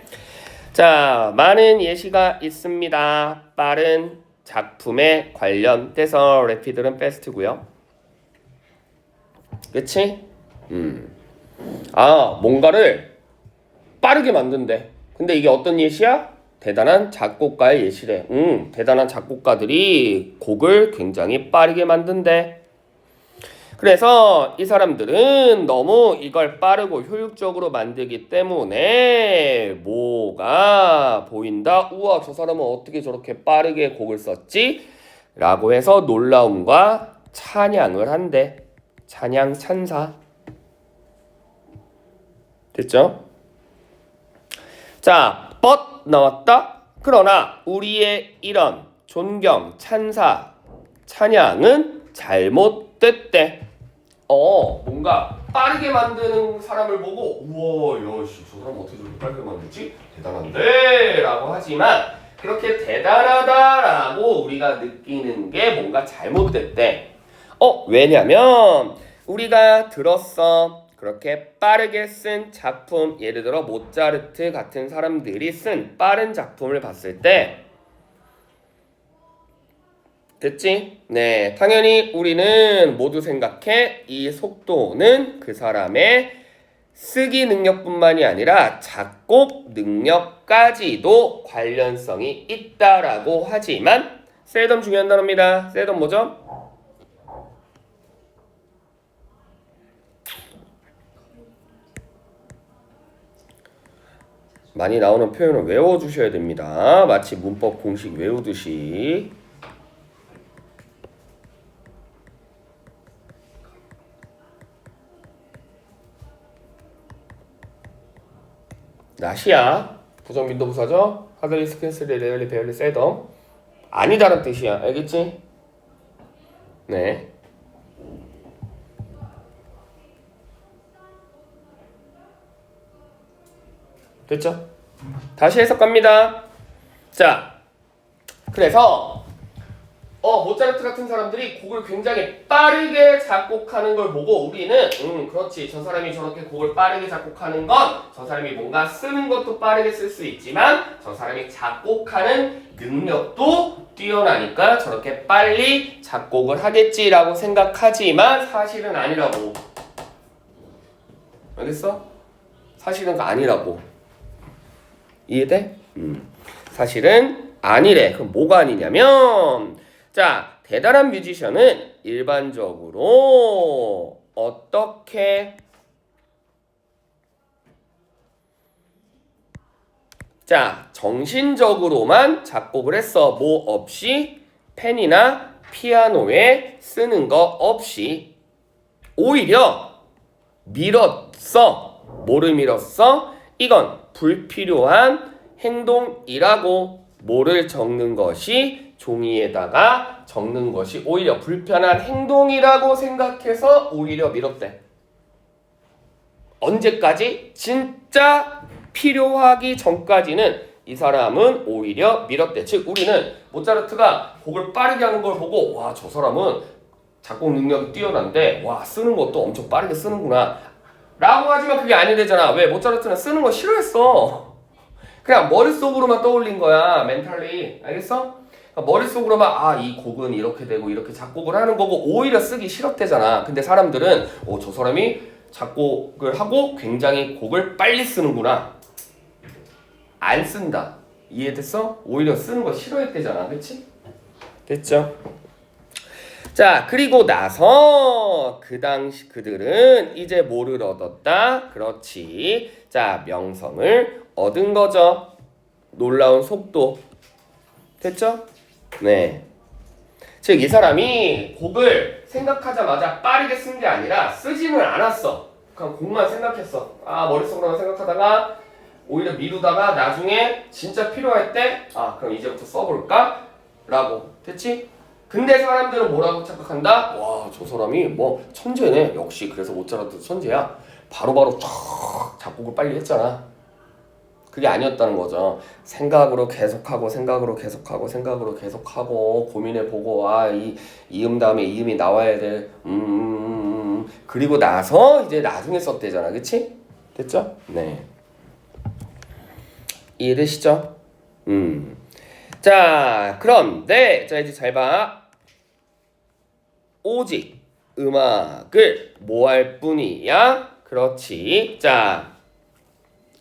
자, 많은 예시가 있습니다. 빠른 작품에 관련돼서 rapid는 fast고요. 그치? 뭔가를 빠르게 만든대. 근데 이게 어떤 예시야? 대단한 작곡가의 예시래. 대단한 작곡가들이 곡을 굉장히 빠르게 만든대. 그래서 이 사람들은 너무 이걸 빠르고 효율적으로 만들기 때문에 뭐가 보인다? 우와, 저 사람은 어떻게 저렇게 빠르게 곡을 썼지? 라고 해서 놀라움과 찬양을 한대. 찬양, 찬사. 됐죠? 자, but 나왔다. 그러나 우리의 이런 존경, 찬사, 찬양은 잘못됐대. 뭔가 빠르게 만드는 사람을 보고 우와, 야씨, 저 사람 어떻게 저렇게 빠르게 만들지? 대단한데? 라고 하지만 그렇게 대단하다라고 우리가 느끼는 게 뭔가 잘못됐대. 왜냐면 우리가 들었어. 그렇게 빠르게 쓴 작품, 예를 들어 모차르트 같은 사람들이 쓴 빠른 작품을 봤을 때 됐지? 네, 당연히 우리는 모두 생각해. 이 속도는 그 사람의 쓰기 능력뿐만이 아니라 작곡 능력까지도 관련성이 있다라고 하지만 셀덤 중요한 단어입니다. 셀덤 뭐죠? 많이 나오는 표현을 외워주셔야 됩니다. 마치 문법 공식 외우듯이. 나시야 부정빈도 부사죠. 하들리 스캔슬리 레얼리 베얼리 셀덤 아니다란 뜻이야. 알겠지? 네. 됐죠? 다시 해석합니다. 자, 그래서 모차르트 같은 사람들이 곡을 굉장히 빠르게 작곡하는 걸 보고 우리는 그렇지, 저 사람이 저렇게 곡을 빠르게 작곡하는 건 저 사람이 뭔가 쓰는 것도 빠르게 쓸 수 있지만 저 사람이 작곡하는 능력도 뛰어나니까 저렇게 빨리 작곡을 하겠지라고 생각하지만 사실은 아니라고. 알겠어? 사실은 아니라고. 이해돼? 사실은 아니래. 그럼 뭐가 아니냐면 자, 대단한 뮤지션은 일반적으로 어떻게 자, 정신적으로만 작곡을 했어. 뭐 없이 펜이나 피아노에 쓰는 거 없이 오히려 밀었어. 뭐를 밀었어? 이건 불필요한 행동이라고. 뭐를 적는 것이 종이에다가 적는 것이 오히려 불편한 행동이라고 생각해서 오히려 밀었대. 언제까지? 진짜 필요하기 전까지는 이 사람은 오히려 밀었대. 즉 우리는 모차르트가 곡을 빠르게 하는 걸 보고 와, 저 사람은 작곡 능력이 뛰어난데 와, 쓰는 것도 엄청 빠르게 쓰는구나 라고 하지만 그게 아니래잖아. 왜? 모차르트는 쓰는 거 싫어했어. 그냥 머릿속으로만 떠올린 거야. 멘탈리. 알겠어? 머릿속으로만 이 곡은 이렇게 되고 이렇게 작곡을 하는 거고 오히려 쓰기 싫었대잖아. 근데 사람들은 저 사람이 작곡을 하고 굉장히 곡을 빨리 쓰는구나. 안 쓴다. 이해됐어? 오히려 쓰는 거 싫어했대잖아. 그치? 됐죠? 자, 그리고 나서 그 당시 그들은 이제 뭐를 얻었다? 그렇지. 자, 명성을 얻은 거죠. 놀라운 속도. 됐죠? 네. 즉 이 사람이 곡을 생각하자마자 빠르게 쓴 게 아니라 쓰지는 않았어. 그냥 곡만 생각했어. 머릿속으로만 생각하다가 오히려 미루다가 나중에 진짜 필요할 때 그럼 이제부터 써볼까? 라고. 됐지? 근데 사람들은 뭐라고 착각한다? 와, 저 사람이 뭐 천재네. 역시 그래서 모차르트 천재야. 바로바로 촥 작곡을 빨리 했잖아. 그게 아니었다는 거죠. 생각으로 계속하고 고민해보고 이음 다음에 이음이 나와야 돼. 그리고 나서 이제 나중에 썼대잖아. 그치? 됐죠? 네. 이해되시죠? 자, 그런데 자 이제 잘 봐. 오직 음악을 뭐 할 뿐이야? 그렇지. 자,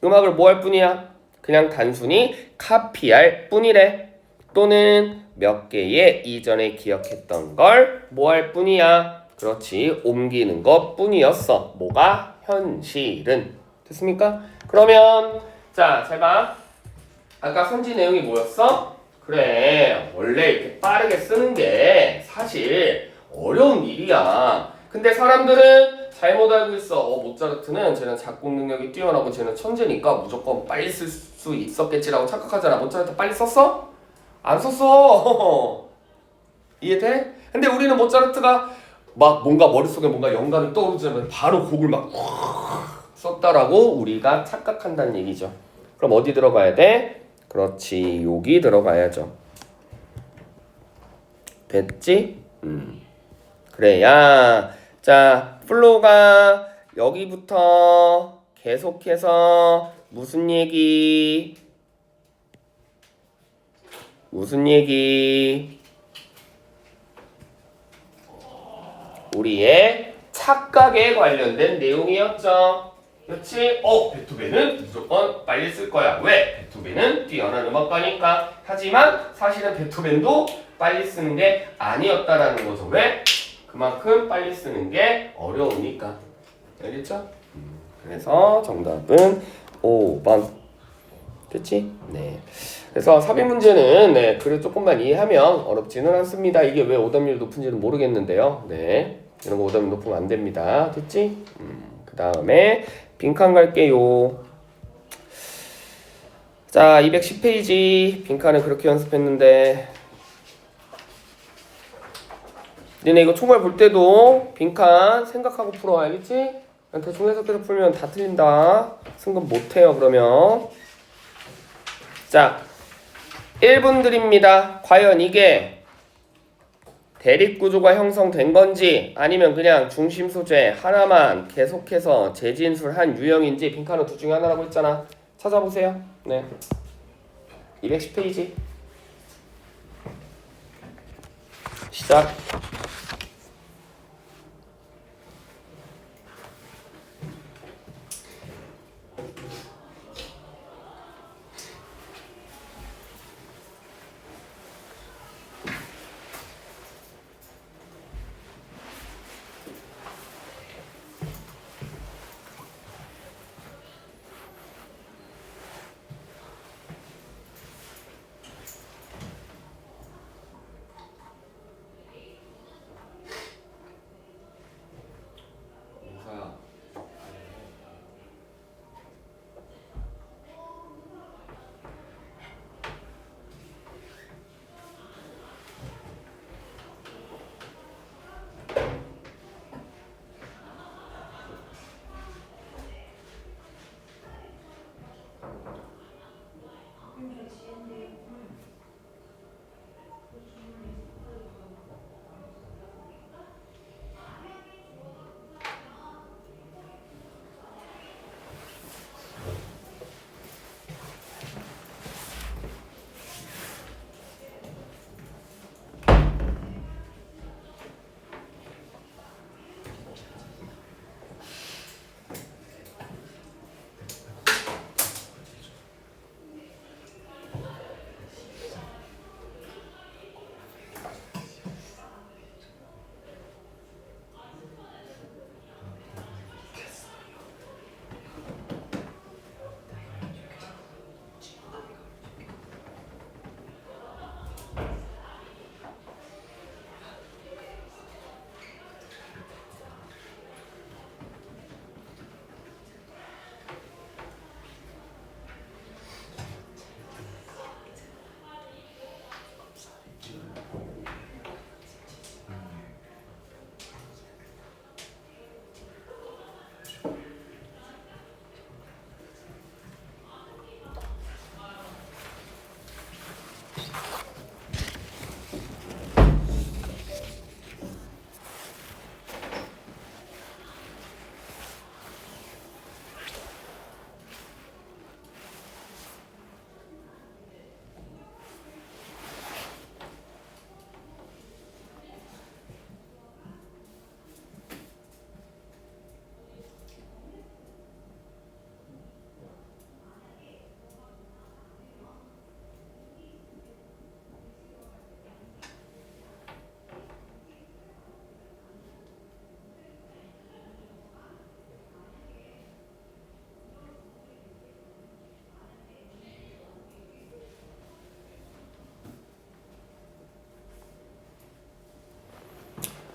음악을 뭐 할 뿐이야? 그냥 단순히 카피할 뿐이래. 또는 몇 개의 이전에 기억했던 걸 뭐 할 뿐이야? 그렇지. 옮기는 것 뿐이었어. 뭐가? 현실은. 됐습니까? 그러면 자, 잘 봐. 아까 선지 내용이 뭐였어? 그래. 원래 이렇게 빠르게 쓰는 게 사실 어려운 일이야. 근데 사람들은 잘못 알고 있어. 모차르트는 쟤는 작곡 능력이 뛰어나고 쟤는 천재니까 무조건 빨리 쓸 수 있었겠지라고 착각하잖아. 모차르트 빨리 썼어? 안 썼어. 이해돼? 근데 우리는 모차르트가 막 뭔가 머릿속에 뭔가 영감이 떠오르자면 바로 곡을 막 썼다라고 우리가 착각한다는 얘기죠. 그럼 어디 들어가야 돼? 그렇지. 여기 들어가야죠. 됐지? 그래야 자, 플로우가 여기부터 계속해서 무슨 얘기? 우리의 착각에 관련된 내용이었죠. 그렇지? 베토벤은 무조건 빨리 쓸 거야. 왜? 베토벤은 뛰어난 음악가니까. 하지만 사실은 베토벤도 빨리 쓰는 게 아니었다라는 거죠. 왜? 그만큼 빨리 쓰는 게 어려우니까. 알겠죠? 그래서 정답은 5번. 됐지? 네. 그래서 삽입 문제는 네, 글을 조금만 이해하면 어렵지는 않습니다. 이게 왜 오답률이 높은지는 모르겠는데요. 네. 이런 거 오답률 높으면 안 됩니다. 됐지? 그 다음에 빈칸 갈게요. 자, 210페이지. 빈칸을 그렇게 연습했는데 너네 이거 총괄 볼 때도 빈칸 생각하고 풀어. 알겠지? 대충 해석해서 풀면 다 틀린다. 승급 못해요 그러면. 자, 1분 드립니다. 과연 이게 대립구조가 형성된 건지 아니면 그냥 중심 소재 하나만 계속해서 재진술한 유형인지 빈칸은 둘 중에 하나라고 했잖아. 찾아보세요. 네, 210페이지 시작.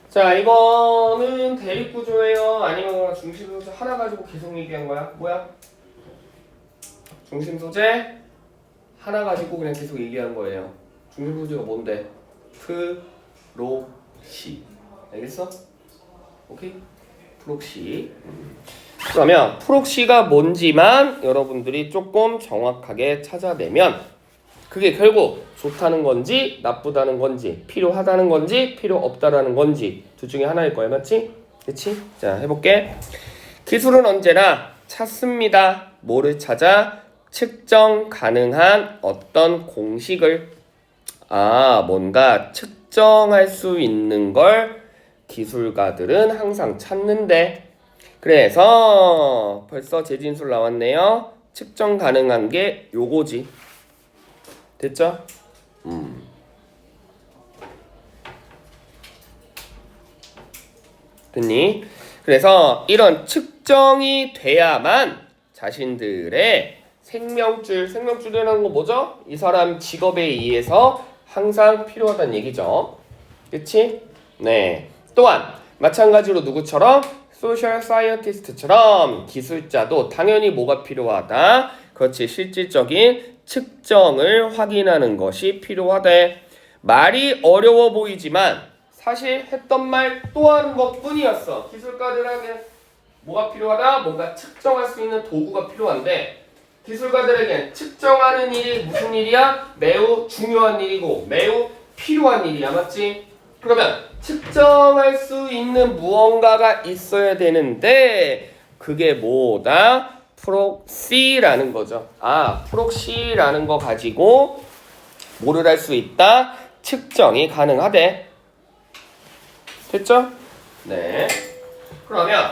자, 이거는 대립구조예요? 아니면 중심소재 하나 가지고 계속 얘기한 거야? 뭐야? 중심소재 하나 가지고 그냥 계속 얘기한 거예요. 중심소재가 뭔데? 프록시. 알겠어? 오케이? 프록시. 그러면 프록시가 뭔지만 여러분들이 조금 정확하게 찾아내면 그게 결국 좋다는 건지 나쁘다는 건지 필요하다는 건지 필요 없다라는 건지 둘 중에 하나일 거야. 맞지? 그치? 자, 해볼게. 기술은 언제나 찾습니다. 뭐를 찾아? 측정 가능한 어떤 공식을. 뭔가 측정할 수 있는 걸 기술가들은 항상 찾는데, 그래서 벌써 재진술 나왔네요. 측정 가능한 게 요거지. 됐죠? 됐니? 그래서 이런 측정이 돼야만 자신들의 생명줄이라는 거 뭐죠? 이 사람 직업에 의해서 항상 필요하다는 얘기죠. 그치? 네. 또한 마찬가지로 누구처럼? 소셜 사이언티스트처럼 기술자도 당연히 뭐가 필요하다? 그렇지. 실질적인 측정을 확인하는 것이 필요하대. 말이 어려워 보이지만 사실 했던 말 또 하는 것 뿐이었어. 기술가들에게 뭐가 필요하다? 뭔가 측정할 수 있는 도구가 필요한데 기술가들에겐 측정하는 일이 무슨 일이야? 매우 중요한 일이고 매우 필요한 일이야. 맞지? 그러면 측정할 수 있는 무언가가 있어야 되는데 그게 뭐다? 프록시라는 거죠. 프록시라는 거 가지고 뭐를 할 수 있다? 측정이 가능하대. 됐죠? 네. 그러면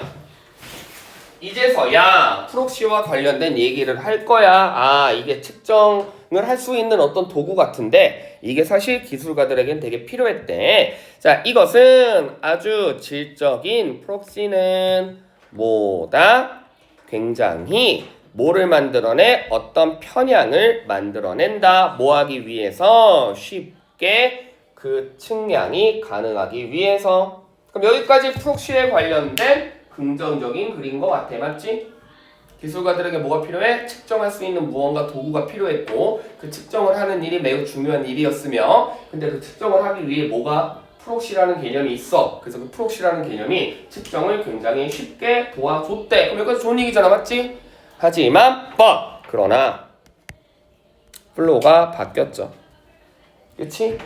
이제서야 프록시와 관련된 얘기를 할 거야. 이게 측정을 할 수 있는 어떤 도구 같은데 이게 사실 기술가들에겐 되게 필요했대. 자, 이것은 아주 질적인 프록시는 뭐다? 굉장히 뭐를 만들어내? 어떤 편향을 만들어낸다. 뭐 하기 위해서? 쉽게 그 측량이 가능하기 위해서. 그럼 여기까지 프록시에 관련된 긍정적인 글인 것 같아. 맞지? 기술가들에게 뭐가 필요해? 측정할 수 있는 무언가 도구가 필요했고 그 측정을 하는 일이 매우 중요한 일이었으며 근데 그 측정을 하기 위해 뭐가? 프록시라는 개념이 있어. 그래서 그 프록시라는 개념이 측정을 굉장히 쉽게 도와줬대. 그럼 여기까지 좋은 얘기잖아. 맞지? 하지만 그러나 플로우가 바뀌었죠. 그치?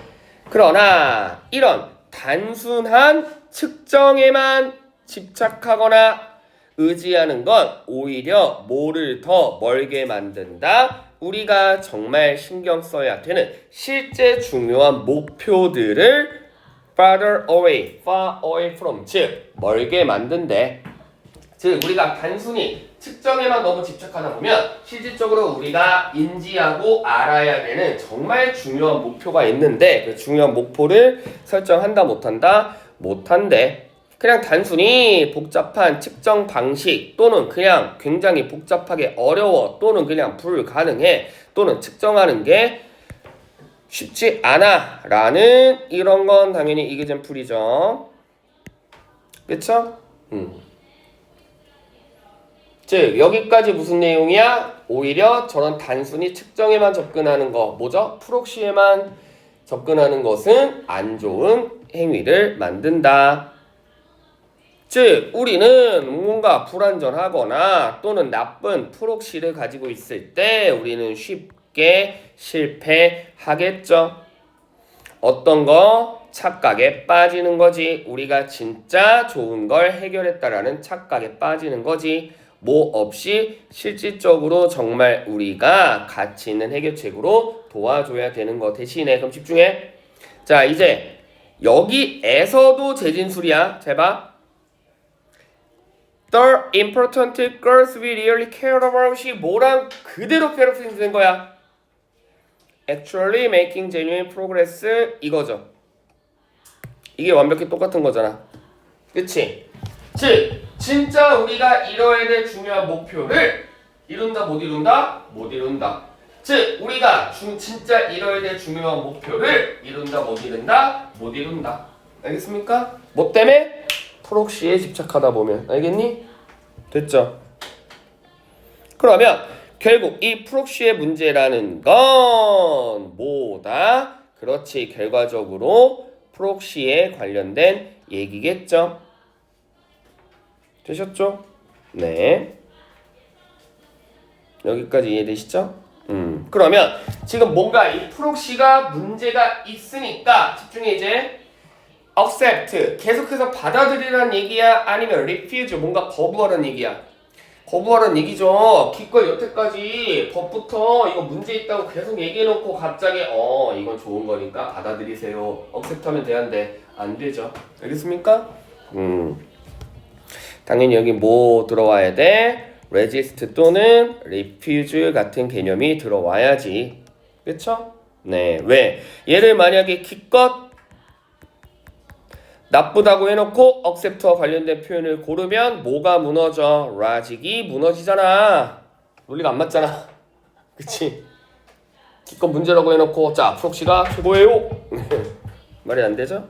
그러나 이런 단순한 측정에만 집착하거나 의지하는 건 오히려 뭐를 더 멀게 만든다? 우리가 정말 신경 써야 되는 실제 중요한 목표들을 far away from, 즉 멀게 만든대. 즉 우리가 단순히 측정에만 너무 집착하다 보면 실질적으로 우리가 인지하고 알아야 되는 정말 중요한 목표가 있는데 그 중요한 목표를 설정한다 못한다? 못한대. 그냥 단순히 복잡한 측정 방식 또는 그냥 굉장히 복잡하게 어려워 또는 그냥 불가능해 또는 측정하는 게 쉽지 않아 라는 이런 건 당연히 이그젠플이죠. 그쵸? 즉 여기까지 무슨 내용이야? 오히려 저런 단순히 측정에만 접근하는 거 뭐죠? 프록시에만 접근하는 것은 안 좋은 행위를 만든다. 즉 우리는 뭔가 불완전하거나 또는 나쁜 프록시를 가지고 있을 때 우리는 쉽게 실패하겠죠. 어떤 거? 착각에 빠지는 거지. 우리가 진짜 좋은 걸 해결했다라는 착각에 빠지는 거지. 뭐 없이 실질적으로 정말 우리가 가치 있는 해결책으로 도와줘야 되는 거 대신에. 그럼 집중해. 자, 이제 여기에서도 재진술이야. 잘 봐. The important girls we really care about이 뭐랑 그대로 패러프레이즈 된 거야. Actually making genuine progress 이거죠. 이게 완벽히 똑같은 거잖아. 그치? 즉 진짜 우리가 이뤄야 될 중요한 목표를 이룬다 못 이룬다? 못 이룬다. 즉 우리가 진짜 이뤄야 될 중요한 목표를 이룬다 못 이룬다? 못 이룬다. 알겠습니까? 뭐 때문에? 프록시에 집착하다 보면. 알겠니? 됐죠? 그러면 결국 이 프록시의 문제라는 건 뭐다? 그렇지, 결과적으로 프록시에 관련된 얘기겠죠? 되셨죠? 네. 여기까지 이해되시죠? 그러면 지금 뭔가 이 프록시가 문제가 있으니까 집중해 이제. accept 계속해서 받아들이라는 얘기야? 아니면 refuse 뭔가 거부하라는 얘기야? 거부하라는 얘기죠. 기껏 여태까지 법부터 이거 문제 있다고 계속 얘기해놓고 갑자기 이건 좋은 거니까 받아들이세요. accept 하면 되는데 안 되죠. 알겠습니까? 당연히 여기 뭐 들어와야 돼? resist 또는 refuse 같은 개념이 들어와야지. 그쵸? 네. 왜? 얘를 만약에 기껏 나쁘다고 해놓고 accept와 관련된 표현을 고르면 뭐가 무너져? logic이 무너지잖아. 논리가 안 맞잖아. 그치? 기껏 문제라고 해놓고 자 프록시가 최고예요. 말이 안 되죠?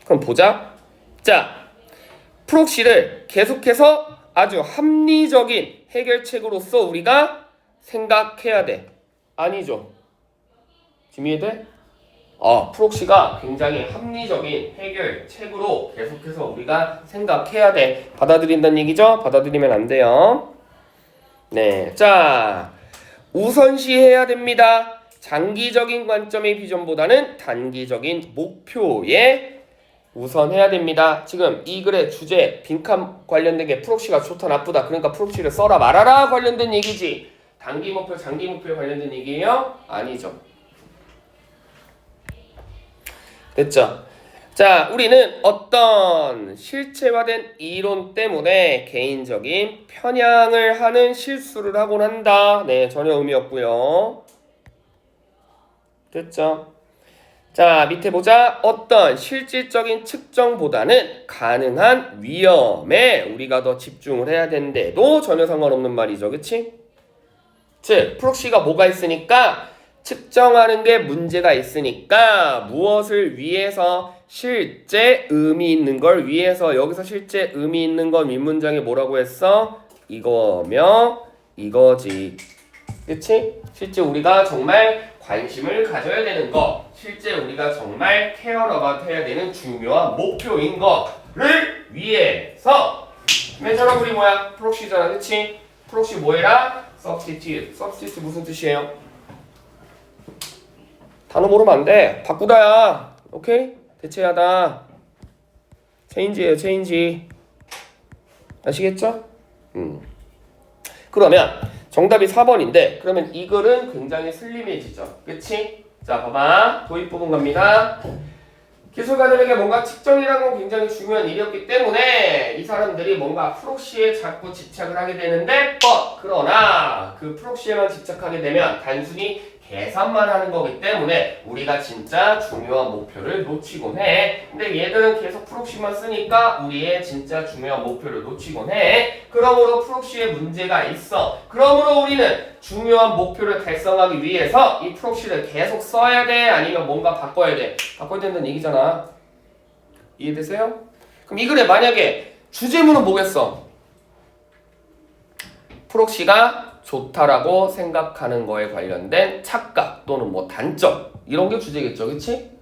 그럼 보자. 자 프록시를 계속해서 아주 합리적인 해결책으로서 우리가 생각해야 돼. 아니죠? 지금 이해돼? 프록시가 굉장히 합리적인 해결책으로 계속해서 우리가 생각해야 돼. 받아들인다는 얘기죠? 받아들이면 안 돼요. 네, 자 우선시해야 됩니다. 장기적인 관점의 비전보다는 단기적인 목표에 우선해야 됩니다. 지금 이 글의 주제 빈칸 관련된 게 프록시가 좋다 나쁘다 그러니까 프록시를 써라 말아라 관련된 얘기지. 단기 목표 장기 목표에 관련된 얘기예요? 아니죠. 됐죠? 자, 우리는 어떤 실체화된 이론 때문에 개인적인 편향을 하는 실수를 하곤 한다. 네, 전혀 의미 없고요. 됐죠? 자, 밑에 보자. 어떤 실질적인 측정보다는 가능한 위험에 우리가 더 집중을 해야 되는데도 전혀 상관없는 말이죠. 그치? 즉, 프록시가 뭐가 있으니까 측정하는 게 문제가 있으니까 무엇을 위해서 실제 의미 있는 걸 위해서 여기서 실제 의미 있는 건 윗문장에 뭐라고 했어? 이거며 이거지. 그치? 실제 우리가 정말 관심을 가져야 되는 거 실제 우리가 정말 케어러가 해야 되는 중요한 목표인 거를 위해서 맨 처음 우리 뭐야? 프록시잖아. 그치? 프록시 뭐해라? substitute. substitute 무슨 뜻이에요? 단어 모르면 안 돼. 바꾸다야. 오케이? 대체하다. 체인지예요. 체인지. 아시겠죠? 그러면 정답이 4번인데 그러면 이 글은 굉장히 슬림해지죠. 그치? 자 봐봐. 도입 부분 갑니다. 기술가들에게 뭔가 측정이라는 건 굉장히 중요한 일이었기 때문에 이 사람들이 뭔가 프록시에 자꾸 집착을 하게 되는데 그러나 그 프록시에만 집착하게 되면 단순히 계산만 하는 거기 때문에 우리가 진짜 중요한 목표를 놓치곤 해. 근데 얘들은 계속 프록시만 쓰니까 우리의 진짜 중요한 목표를 놓치곤 해. 그러므로 프록시에 문제가 있어. 그러므로 우리는 중요한 목표를 달성하기 위해서 이 프록시를 계속 써야 돼? 아니면 뭔가 바꿔야 돼? 바꿔야 된다는 얘기잖아. 이해되세요? 그럼 이 글에 만약에 주제문은 뭐겠어? 프록시가 좋다라고 생각하는 거에 관련된 착각 또는 뭐 단점 이런 게 주제겠죠. 그치?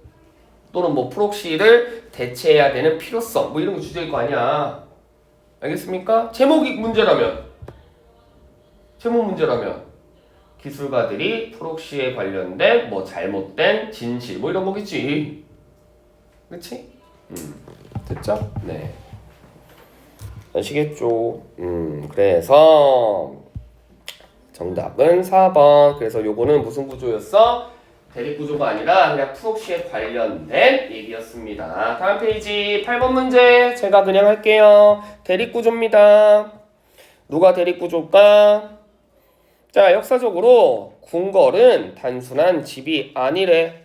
또는 뭐 프록시를 대체해야 되는 필요성 뭐 이런 게 주제일 거 아니야. 알겠습니까? 제목이 문제라면 제목 문제라면 기술가들이 프록시에 관련된 뭐 잘못된 진실 뭐 이런 거겠지. 그치? 됐죠? 네. 아시겠죠? 그래서 정답은 4번. 그래서 요거는 무슨 구조였어? 대립구조가 아니라 그냥 프록시에 관련된 얘기였습니다. 다음 페이지 8번 문제 제가 그냥 할게요. 대립구조입니다. 누가 대립구조일까? 자, 역사적으로 궁궐은 단순한 집이 아니래.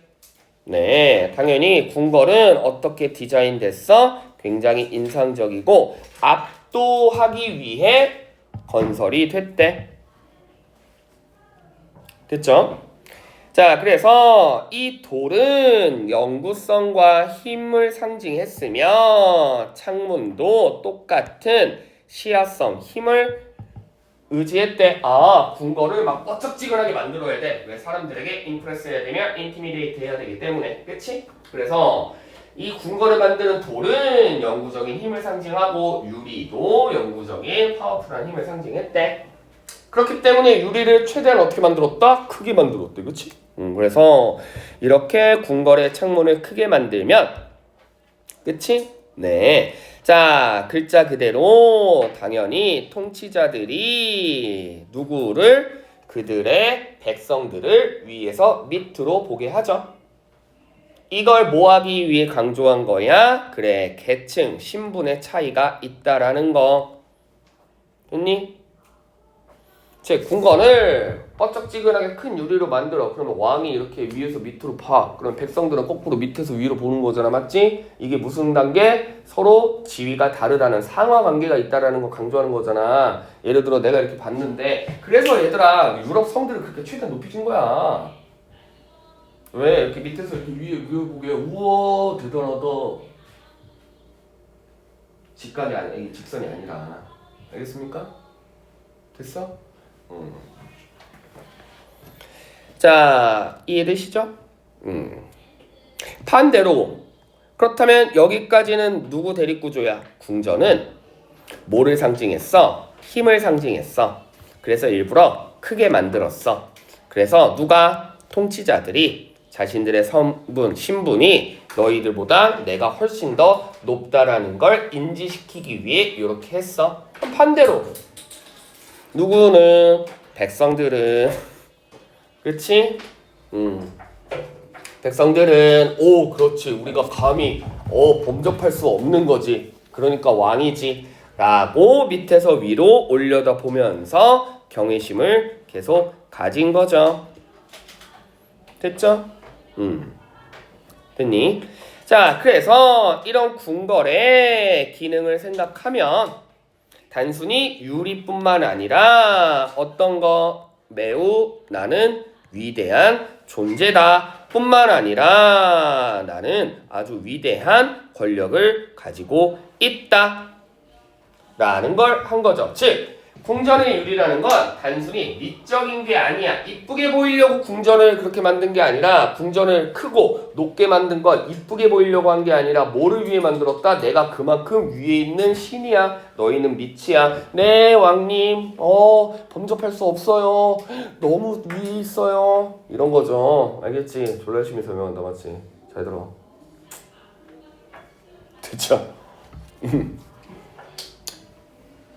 네, 당연히 궁궐은 어떻게 디자인됐어? 굉장히 인상적이고 압도하기 위해 건설이 됐대. 됐죠? 자, 그래서 이 돌은 영구성과 힘을 상징했으며 창문도 똑같은 시야성, 힘을 의지했대. 아, 궁궐을 막 뻐쩍지근하게 만들어야 돼. 왜? 사람들에게 임프레스 해야 되면 인티미데이트 해야 되기 때문에. 그치? 그래서 이 궁궐을 만드는 돌은 영구적인 힘을 상징하고 유리도 영구적인 파워풀한 힘을 상징했대. 그렇기 때문에 유리를 최대한 어떻게 만들었다? 크게 만들었대. 그치? 그래서 이렇게 궁궐의 창문을 크게 만들면 그치? 네. 자, 글자 그대로 당연히 통치자들이 누구를? 그들의 백성들을 위에서 밑으로 보게 하죠. 이걸 뭐 하기 위해 강조한 거야? 그래, 계층, 신분의 차이가 있다라는 거. 됐니? 제 궁궐을 뻐쩍지근하게 큰 유리로 만들어. 그러면 왕이 이렇게 위에서 밑으로 봐. 그럼 백성들은 거꾸로 밑에서 위로 보는 거잖아. 맞지? 이게 무슨 단계? 서로 지위가 다르다는 상하 관계가 있다라는 거 강조하는 거잖아. 예를 들어 내가 이렇게 봤는데 그래서 얘들아 유럽 성들을 그렇게 최대한 높이진 거야. 왜? 이렇게 밑에서 이렇게 위에 보게 우와 대단하다. 직관이 아니 이게 직선이 아니라. 알겠습니까? 됐어? 자, 이해되시죠? 반대로 그렇다면 여기까지는 누구 대립구조야? 궁전은 뭐를 상징했어? 힘을 상징했어. 그래서 일부러 크게 만들었어. 그래서 누가? 통치자들이 자신들의 신분이 너희들보다 내가 훨씬 더 높다라는 걸 인지시키기 위해 이렇게 했어. 반대로 누구는? 백성들은 그렇지? 백성들은 오 그렇지 우리가 감히 범접할 수 없는 거지. 그러니까 왕이지 라고 밑에서 위로 올려다 보면서 경외심을 계속 가진 거죠. 됐죠? 됐니? 자, 그래서 이런 궁궐의 기능을 생각하면 단순히 유리뿐만 아니라 어떤 거? 매우 나는 위대한 존재다 뿐만 아니라 나는 아주 위대한 권력을 가지고 있다 라는 걸 한 거죠. 즉 궁전의 유리라는 건 단순히 미적인 게 아니야. 이쁘게 보이려고 궁전을 그렇게 만든 게 아니라 궁전을 크고 높게 만든 건 이쁘게 보이려고 한 게 아니라 뭐를 위해 만들었다? 내가 그만큼 위에 있는 신이야. 너희는 밑이야. 네 왕님 범접할 수 없어요. 너무 위에 있어요. 이런 거죠. 알겠지? 졸라 열심히 설명한다 맞지? 잘 들어. 됐죠?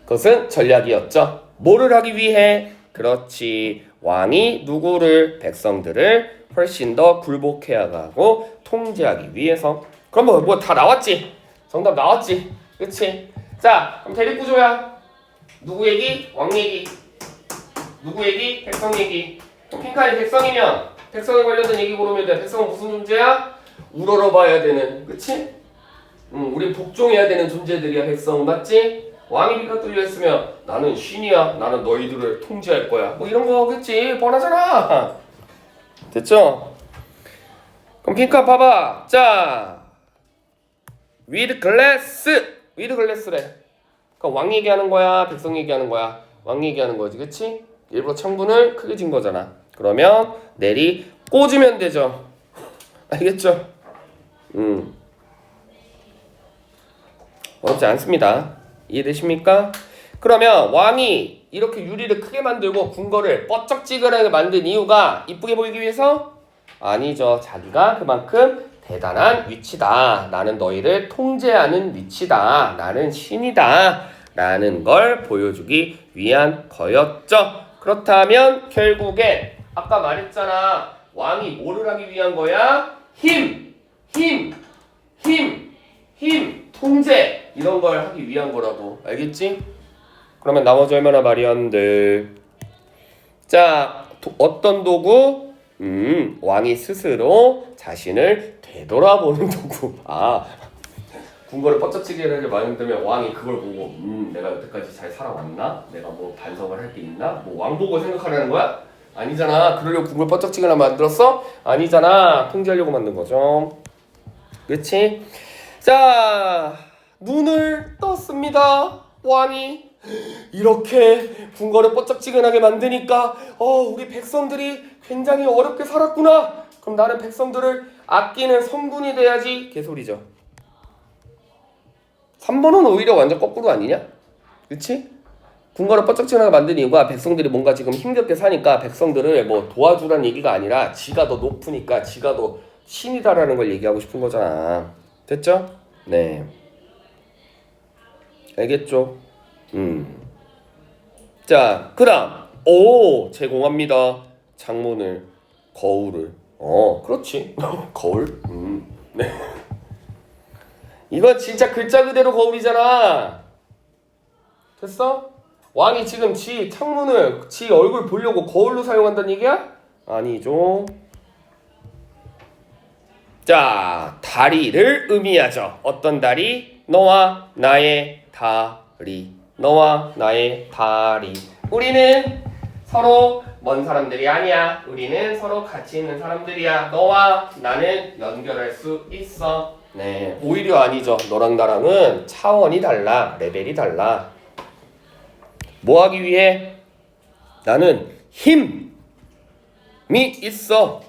그것은 전략이었죠. 뭐를 하기 위해? 그렇지. 왕이 누구를? 백성들을 훨씬 더 굴복해야하고 통제하기 위해서. 그럼 뭐 다 나왔지? 정답 나왔지? 그치? 자, 그럼 대립구조야. 누구 얘기? 왕 얘기. 누구 얘기? 백성 얘기. 그럼 핑카이 백성이면 백성에 관련된 얘기 고르면 돼. 백성은 무슨 존재야? 우러러봐야 되는. 그치? 우리 복종해야 되는 존재들이야. 백성 맞지? 왕이 핑카 뚫려있으면 나는 신이야. 나는 너희들을 통제할 거야. 뭐 이런 거겠지. 뻔하잖아. 됐죠? 그럼 핑카 봐봐. 자, with glass래. 그럼 왕 얘기하는 거야? 백성 얘기하는 거야? 왕 얘기하는 거지. 그치? 일부러 창문을 크게 진 거잖아. 그러면 내리 꽂으면 되죠. 알겠죠? 어렵지 않습니다. 이해되십니까? 그러면 왕이 이렇게 유리를 크게 만들고 궁궐을 뻐쩍지근하게 만든 이유가 이쁘게 보이기 위해서? 아니죠. 자기가 그만큼 대단한 위치다. 나는 너희를 통제하는 위치다. 나는 신이다. 라는 걸 보여주기 위한 거였죠. 그렇다면 결국엔 아까 말했잖아. 왕이 뭐를 하기 위한 거야? 힘, 통제 이런 걸 하기 위한 거라고. 알겠지? 그러면 나머지 얼마나 말이 안 돼. 자, 어떤 도구? 왕이 스스로 자신을 되돌아보는 도구. 궁궐을 뻗쩍지게 만들면 왕이 그걸 보고 내가 여태까지 잘 살아왔나? 내가 뭐 반성을 할 게 있나? 뭐 왕 보고 생각하라는 거야? 아니잖아. 그러려고 국물 뻐쩍지근하게 만들었어? 아니잖아. 통제하려고 만든 거죠. 그치? 자, 눈을 떴습니다. 왕이 이렇게 궁궐을 뻐쩍지근하게 만드니까 우리 백성들이 굉장히 어렵게 살았구나. 그럼 나는 백성들을 아끼는 성군이 돼야지. 개소리죠. 3번은 오히려 완전 거꾸로 아니냐? 그치? 궁궐을 뻐쩍지근하게 만든 이유가 백성들이 뭔가 지금 힘겹게 사니까 백성들을 뭐 도와주라는 얘기가 아니라 지가 더 높으니까 지가 더 신이다라는 걸 얘기하고 싶은 거잖아. 됐죠? 네. 알겠죠? 자, 그 다음. 제공합니다. 창문을, 거울을. 그렇지. 거울. 네. 이거 진짜 글자 그대로 거울이잖아. 됐어? 왕이 지금 지 창문을 지 얼굴 보려고 거울로 사용한다는 얘기야? 아니죠. 자, 다리를 의미하죠. 어떤 다리? 너와 나의 다리. 너와 나의 다리. 우리는 서로 먼 사람들이 아니야. 우리는 서로 같이 있는 사람들이야. 너와 나는 연결할 수 있어. 네, 오히려 아니죠. 너랑 나랑은 차원이 달라. 레벨이 달라. 뭐 하기 위해? 나는 힘이 있어.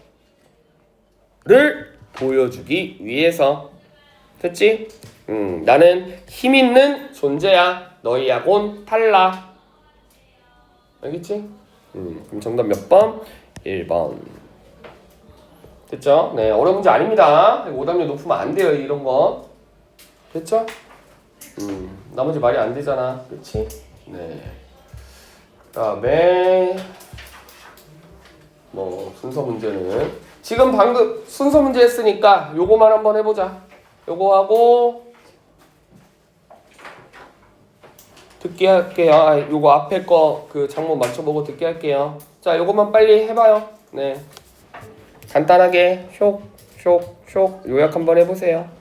를 보여주기 위해서. 됐지? 나는 힘 있는 존재야. 너희하고는 달라. 알겠지? 그럼 정답 몇 번? 1번. 됐죠? 네, 어려운 문제 아닙니다. 오답률 높으면 안 돼요, 이런 거. 됐죠? 나머지 말이 안 되잖아. 그치? 네. 그다음에 뭐 순서 문제는 지금 방금 순서 문제 했으니까 요거만 한번 해보자. 요거 하고 듣기 할게요. 요거 앞에 거 그 장문 맞춰보고 듣기 할게요. 자, 요거만 빨리 해봐요. 네. 간단하게 쇽 요약 한번 해보세요.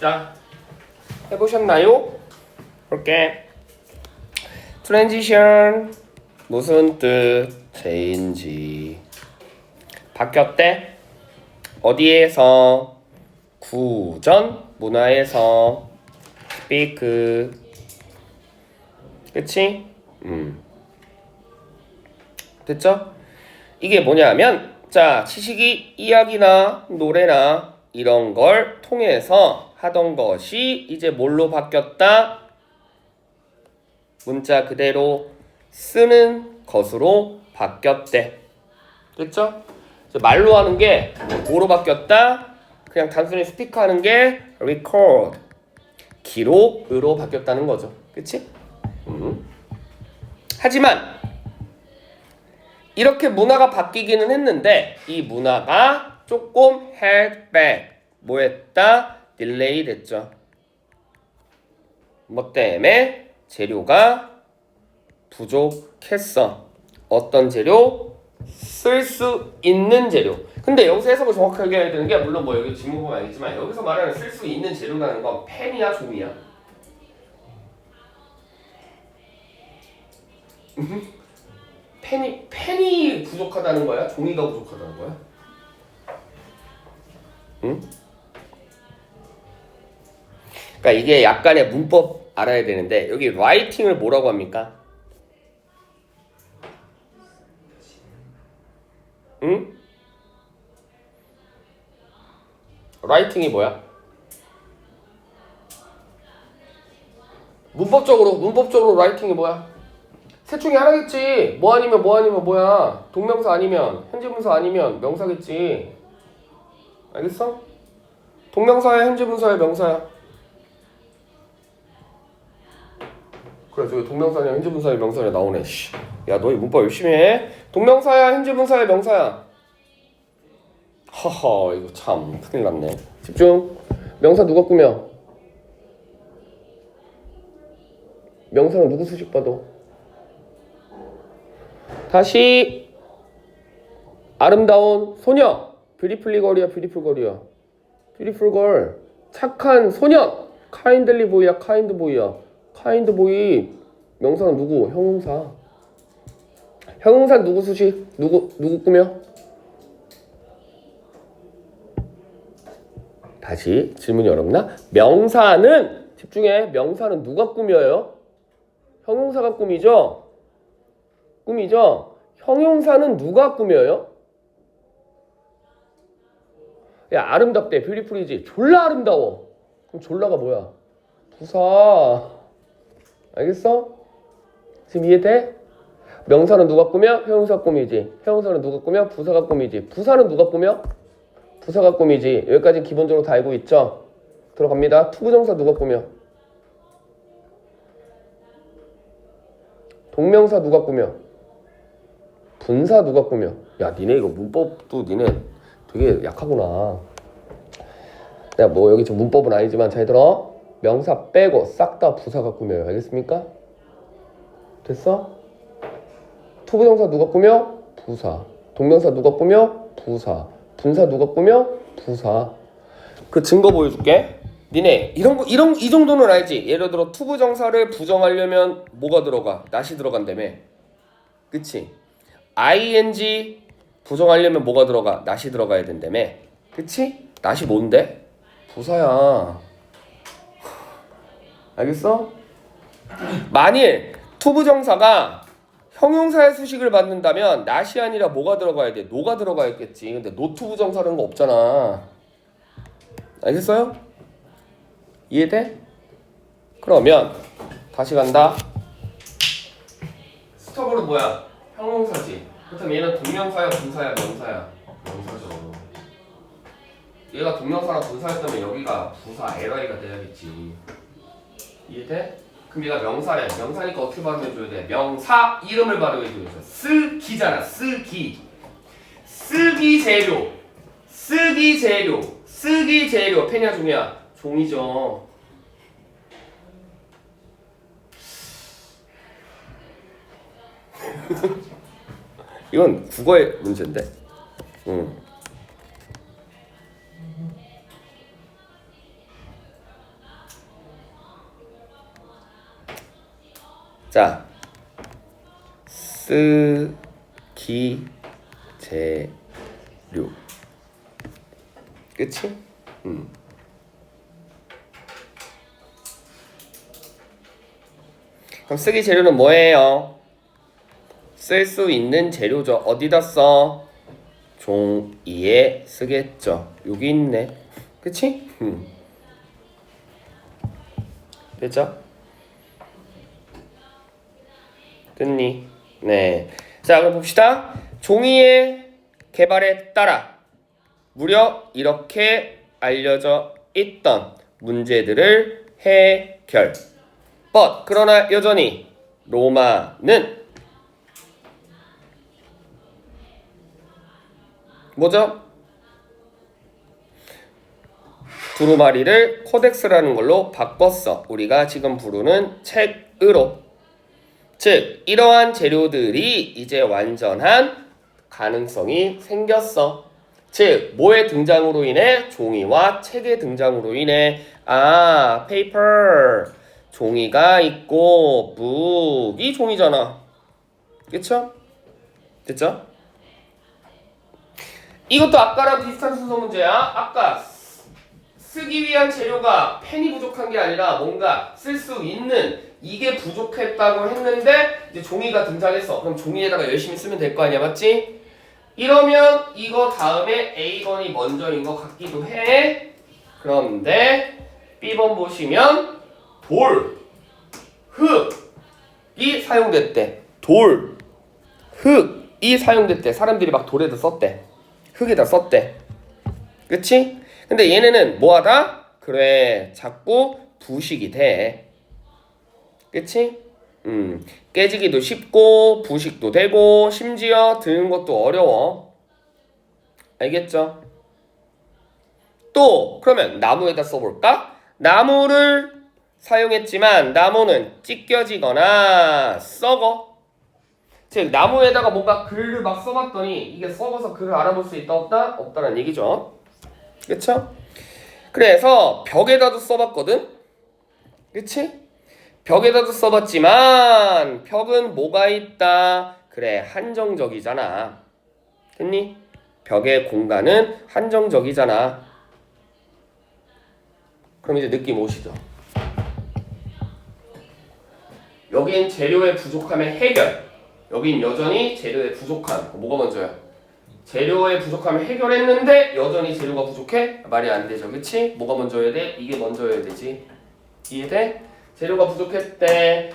자, 해보셨나요? 볼게. 트랜지션 무슨 뜻? change. 바뀌었대? 어디에서? 구전 문화에서. speak. 그치? 됐죠? 이게 뭐냐면 자, 지식이 이야기나 노래나 이런 걸 통해서 하던 것이 이제 뭘로 바뀌었다? 문자 그대로 쓰는 것으로 바뀌었대. 됐죠? 말로 하는 게 뭐로 바뀌었다? 그냥 단순히 스피커 하는 게 record, 기록으로 바뀌었다는 거죠. 그치? 하지만 이렇게 문화가 바뀌기는 했는데 이 문화가 조금 held back, 뭐 했다? 딜레이 됐죠. 뭐 때문에? 재료가 부족했어. 어떤 재료? 쓸 수 있는 재료. 근데 여기서 해석을 정확하게 해야 되는 게 물론 뭐 여기 지문 보면 알겠지만 여기서 말하는 쓸 수 있는 재료라는 건 펜이야 종이야? 펜이 부족하다는 거야? 종이가 부족하다는 거야? 응? 그러니까 이게 약간의 문법 알아야 되는데 여기 writing을 뭐라고 합니까? 응? writing이 뭐야? 문법적으로 writing이 뭐야? 셋 중에 하나겠지. 뭐 아니면 뭐야? 동명사 아니면 현재분사 아니면 명사겠지. 알겠어? 동명사야 현재분사야 명사야? 그래 저기 동명사냐 현재분사야 명사냐 나오네. 야 너 이 문법 열심히 해. 동명사야 현재분사야 명사야? 허허 이거 참 큰일 났네. 집중. 명사 누가 꾸며? 명사는 누구 수식 봐도? 다시 아름다운 소녀. 뷰티풀리 걸이야 뷰티풀 걸이야? 뷰티풀 걸. 착한 소년. 카인들리 보이야 카인드 보이야? 카인드 보이. 명사는 누구? 형용사. 형용사 누구 수식? 누구 꾸며? 다시 질문이 어렵나? 명사는 집중해. 명사는 누가 꾸며요? 형용사가 꾸미죠? 형용사는 누가 꾸며요? 야 아름답대 뷰티풀이지. 졸라 아름다워. 그럼 졸라가 뭐야? 부사. 알겠어? 지금 이해돼? 명사는 누가 꾸며? 형용사 꾸미지. 형용사는 누가 꾸며? 부사가 꾸미지. 부사는 누가 꾸며? 부사가 꾸미지. 여기까지 기본적으로 다 알고 있죠? 들어갑니다. 투부정사 누가 꾸며? 동명사 누가 꾸며? 분사 누가 꾸며? 야 니네 이거 문법도 니네 되게 약하구나. 내가 뭐 여기 지금 문법은 아니지만 잘 들어. 명사 빼고 싹 다 부사가 꾸며요. 알겠습니까? 됐어? 투부정사 누가 꾸며? 부사. 동명사 누가 꾸며? 부사. 분사 누가 꾸며? 부사. 그 증거 보여줄게. 니네 이 정도는 알지? 예를 들어 투부정사를 부정하려면 뭐가 들어가? not이 들어간다며. 그치? ing 부정하려면 뭐가 들어가? not이 들어가야 된다며. 그치? not이 뭔데? 부사야. 알겠어? 만일 투부정사가 형용사의 수식을 받는다면 not이 아니라 뭐가 들어가야 돼? no가 들어가야 겠지. 근데 no 투부정사라는 거 없잖아. 알겠어요? 이해돼? 그러면 다시 간다. 스톱으로 뭐야? 형용사지. 그렇다면 얘는 동명사야 분사야 명사야? 명사죠. 얘가 동명사나 분사였다면 여기가 부사 LI가 돼야겠지. 이해돼? 그럼 얘가 명사래. 명사니까 어떻게 발음해줘야 돼? 명사 이름을 발음해줘야 돼. 쓰기잖아. 쓰기. 쓰기 재료. 펜이야 종이야? 종이죠. 이건 국어의 문제인데. 자, 쓰기 재료. 그치? 그럼 쓰기 재료는 뭐예요? 쓸 수 있는 재료죠. 어디다 써? 종이에 쓰겠죠. 여기 있네. 그치? 됐죠? 됐니? 네. 자, 그럼 봅시다. 종이의 개발에 따라 무려 이렇게 알려져 있던 문제들을 해결. 그러나 여전히 로마는 뭐죠? 두루마리를 코덱스라는 걸로 바꿨어. 우리가 지금 부르는 책으로. 즉, 이러한 재료들이 이제 완전한 가능성이 생겼어. 즉, 뭐의 등장으로 인해? 종이와 책의 등장으로 인해. 페이퍼. 종이가 있고, 북이 종이잖아. 그쵸? 됐죠? 이것도 아까랑 비슷한 순서 문제야. 아까 쓰기 위한 재료가 펜이 부족한 게 아니라 뭔가 쓸 수 있는 이게 부족했다고 했는데 이제 종이가 등장했어. 그럼 종이에다가 열심히 쓰면 될 거 아니야, 맞지? 이러면 이거 다음에 A번이 먼저인 것 같기도 해. 그런데 B번 보시면 돌, 흙이 사용됐대. 돌, 흙이 사용됐대. 사람들이 막 돌에다 썼대. 흙에다 썼대. 그치? 근데 얘네는 뭐하다? 그래, 자꾸 부식이 돼. 그치? 깨지기도 쉽고 부식도 되고 심지어 드는 것도 어려워. 알겠죠? 또 그러면 나무에다 써볼까? 나무를 사용했지만 나무는 찢겨지거나 썩어. 즉 나무에다가 뭔가 글을 막 써봤더니 이게 썩어서 글을 알아볼 수 있다 없다? 없다는 얘기죠. 그쵸? 그래서 벽에다도 써봤거든? 그치? 벽에다도 써봤지만 벽은 뭐가 있다? 그래, 한정적이잖아. 됐니? 벽의 공간은 한정적이잖아. 그럼 이제 느낌 오시죠? 여긴 재료의 부족함의 해결. 여긴 여전히 재료의 부족함. 뭐가 먼저야? 재료의 부족함을 해결했는데 여전히 재료가 부족해? 말이 안 되죠. 그치? 뭐가 먼저여야 돼? 이게 먼저여야 되지. 이해돼? 재료가 부족했대.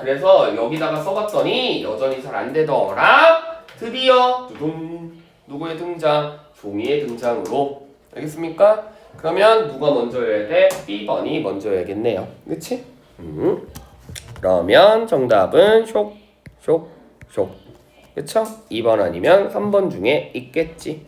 그래서 여기다가 써봤더니 여전히 잘 안 되더라. 드디어 두둥 누구의 등장? 종이의 등장으로. 알겠습니까? 그러면 누가 먼저여야 돼? B번이 먼저여야겠네요. 그치? 그러면 정답은 쇽, 쇽, 쇽. 그쵸? 2번 아니면 3번 중에 있겠지.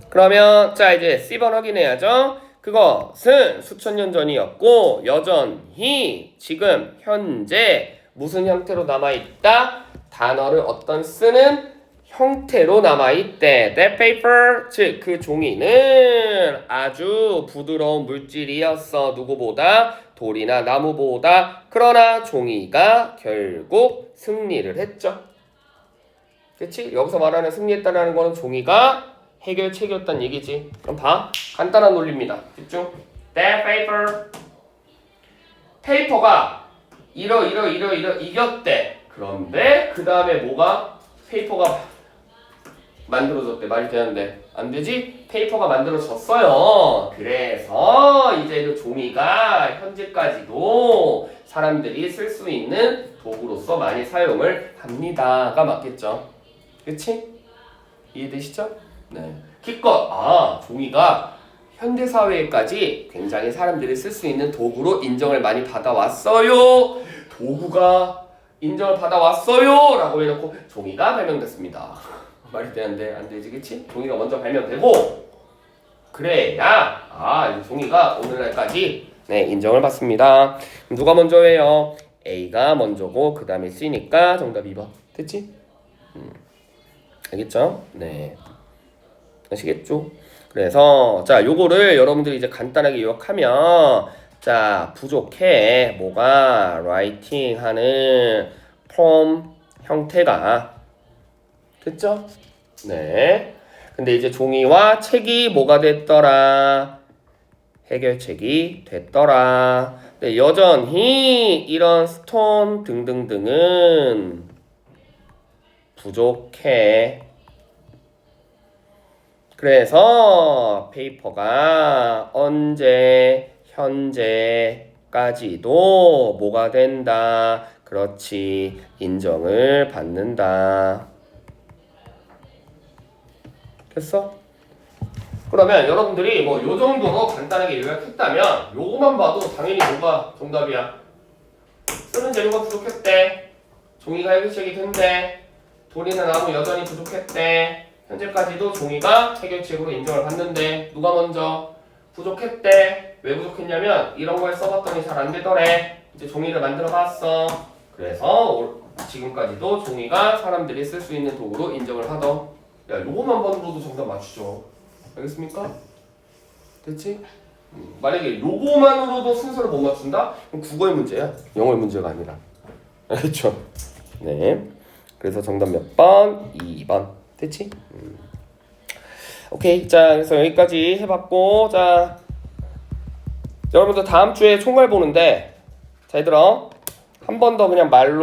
그러면 자 이제 C번 확인해야죠. 그것은 수천 년 전이었고 여전히 지금 현재 무슨 형태로 남아있다? 단어를 어떤 쓰는 형태로 남아있대. That paper, 즉 그 종이는 아주 부드러운 물질이었어. 누구보다? 돌이나 나무보다. 그러나 종이가 결국 승리를 했죠. 그치? 여기서 말하는 승리했다는 거는 종이가 해결책이었단 얘기지. 그럼 봐. 간단한 논리입니다. 집중. That paper. 페이퍼가 이러 이겼대. 그런데 그 다음에 뭐가? 페이퍼가 만들어졌대. 말이 되는데 안 되지? 페이퍼가 만들어졌어요. 그래서 이제 그 종이가 현재까지도 사람들이 쓸 수 있는 도구로서 많이 사용을 합니다가 맞겠죠. 그치? 이해되시죠? 네. 기껏 종이가 현대사회까지 굉장히 사람들이 쓸 수 있는 도구로 인정을 많이 받아왔어요. 도구가 인정을 받아왔어요 라고 해놓고 종이가 발명됐습니다. 말이 되는데 안 되지, 그치? 종이가 먼저 발명되고 그래야 종이가 오늘날까지 인정을 받습니다. 누가 먼저 해요? A가 먼저고 그 다음에 C니까 정답 2번. 됐지? 알겠죠? 네. 아시겠죠? 그래서 자 요거를 여러분들이 이제 간단하게 요약하면 자, 부족해. 뭐가? writing 하는 from 형태가. 됐죠? 네. 근데 이제 종이와 책이 뭐가 됐더라? 해결책이 됐더라. 근데 여전히 이런 스톤 등등등은 부족해. 그래서 페이퍼가 언제 현재까지도 뭐가 된다. 그렇지. 인정을 받는다. 됐어? 그러면 여러분들이 뭐 요 정도로 간단하게 요약했다면 요거만 봐도 당연히 뭐가 정답이야. 쓰는 재료가 부족했대. 종이가 해결책이 된대. 돌이는 나무 여전히 부족했대. 현재까지도 종이가 해결책으로 인정을 받는데 누가 먼저? 부족했대. 왜 부족했냐면 이런 걸 써봤더니 잘 안 되더래. 이제 종이를 만들어 봤어. 그래서 지금까지도 종이가 사람들이 쓸 수 있는 도구로 인정을 하던. 야, 요거만 번으로도 정답 맞추죠. 알겠습니까? 됐지? 만약에 요거만으로도 순서를 못 맞춘다? 그럼 국어의 문제야. 영어의 문제가 아니라. 알겠죠? 네. 그래서 정답 몇 번? 2번. 됐지? 오케이. 자, 그래서 여기까지 해봤고, 자, 여러분들 다음 주에 총괄 보는데, 자, 얘들아, 한 번 더 그냥 말로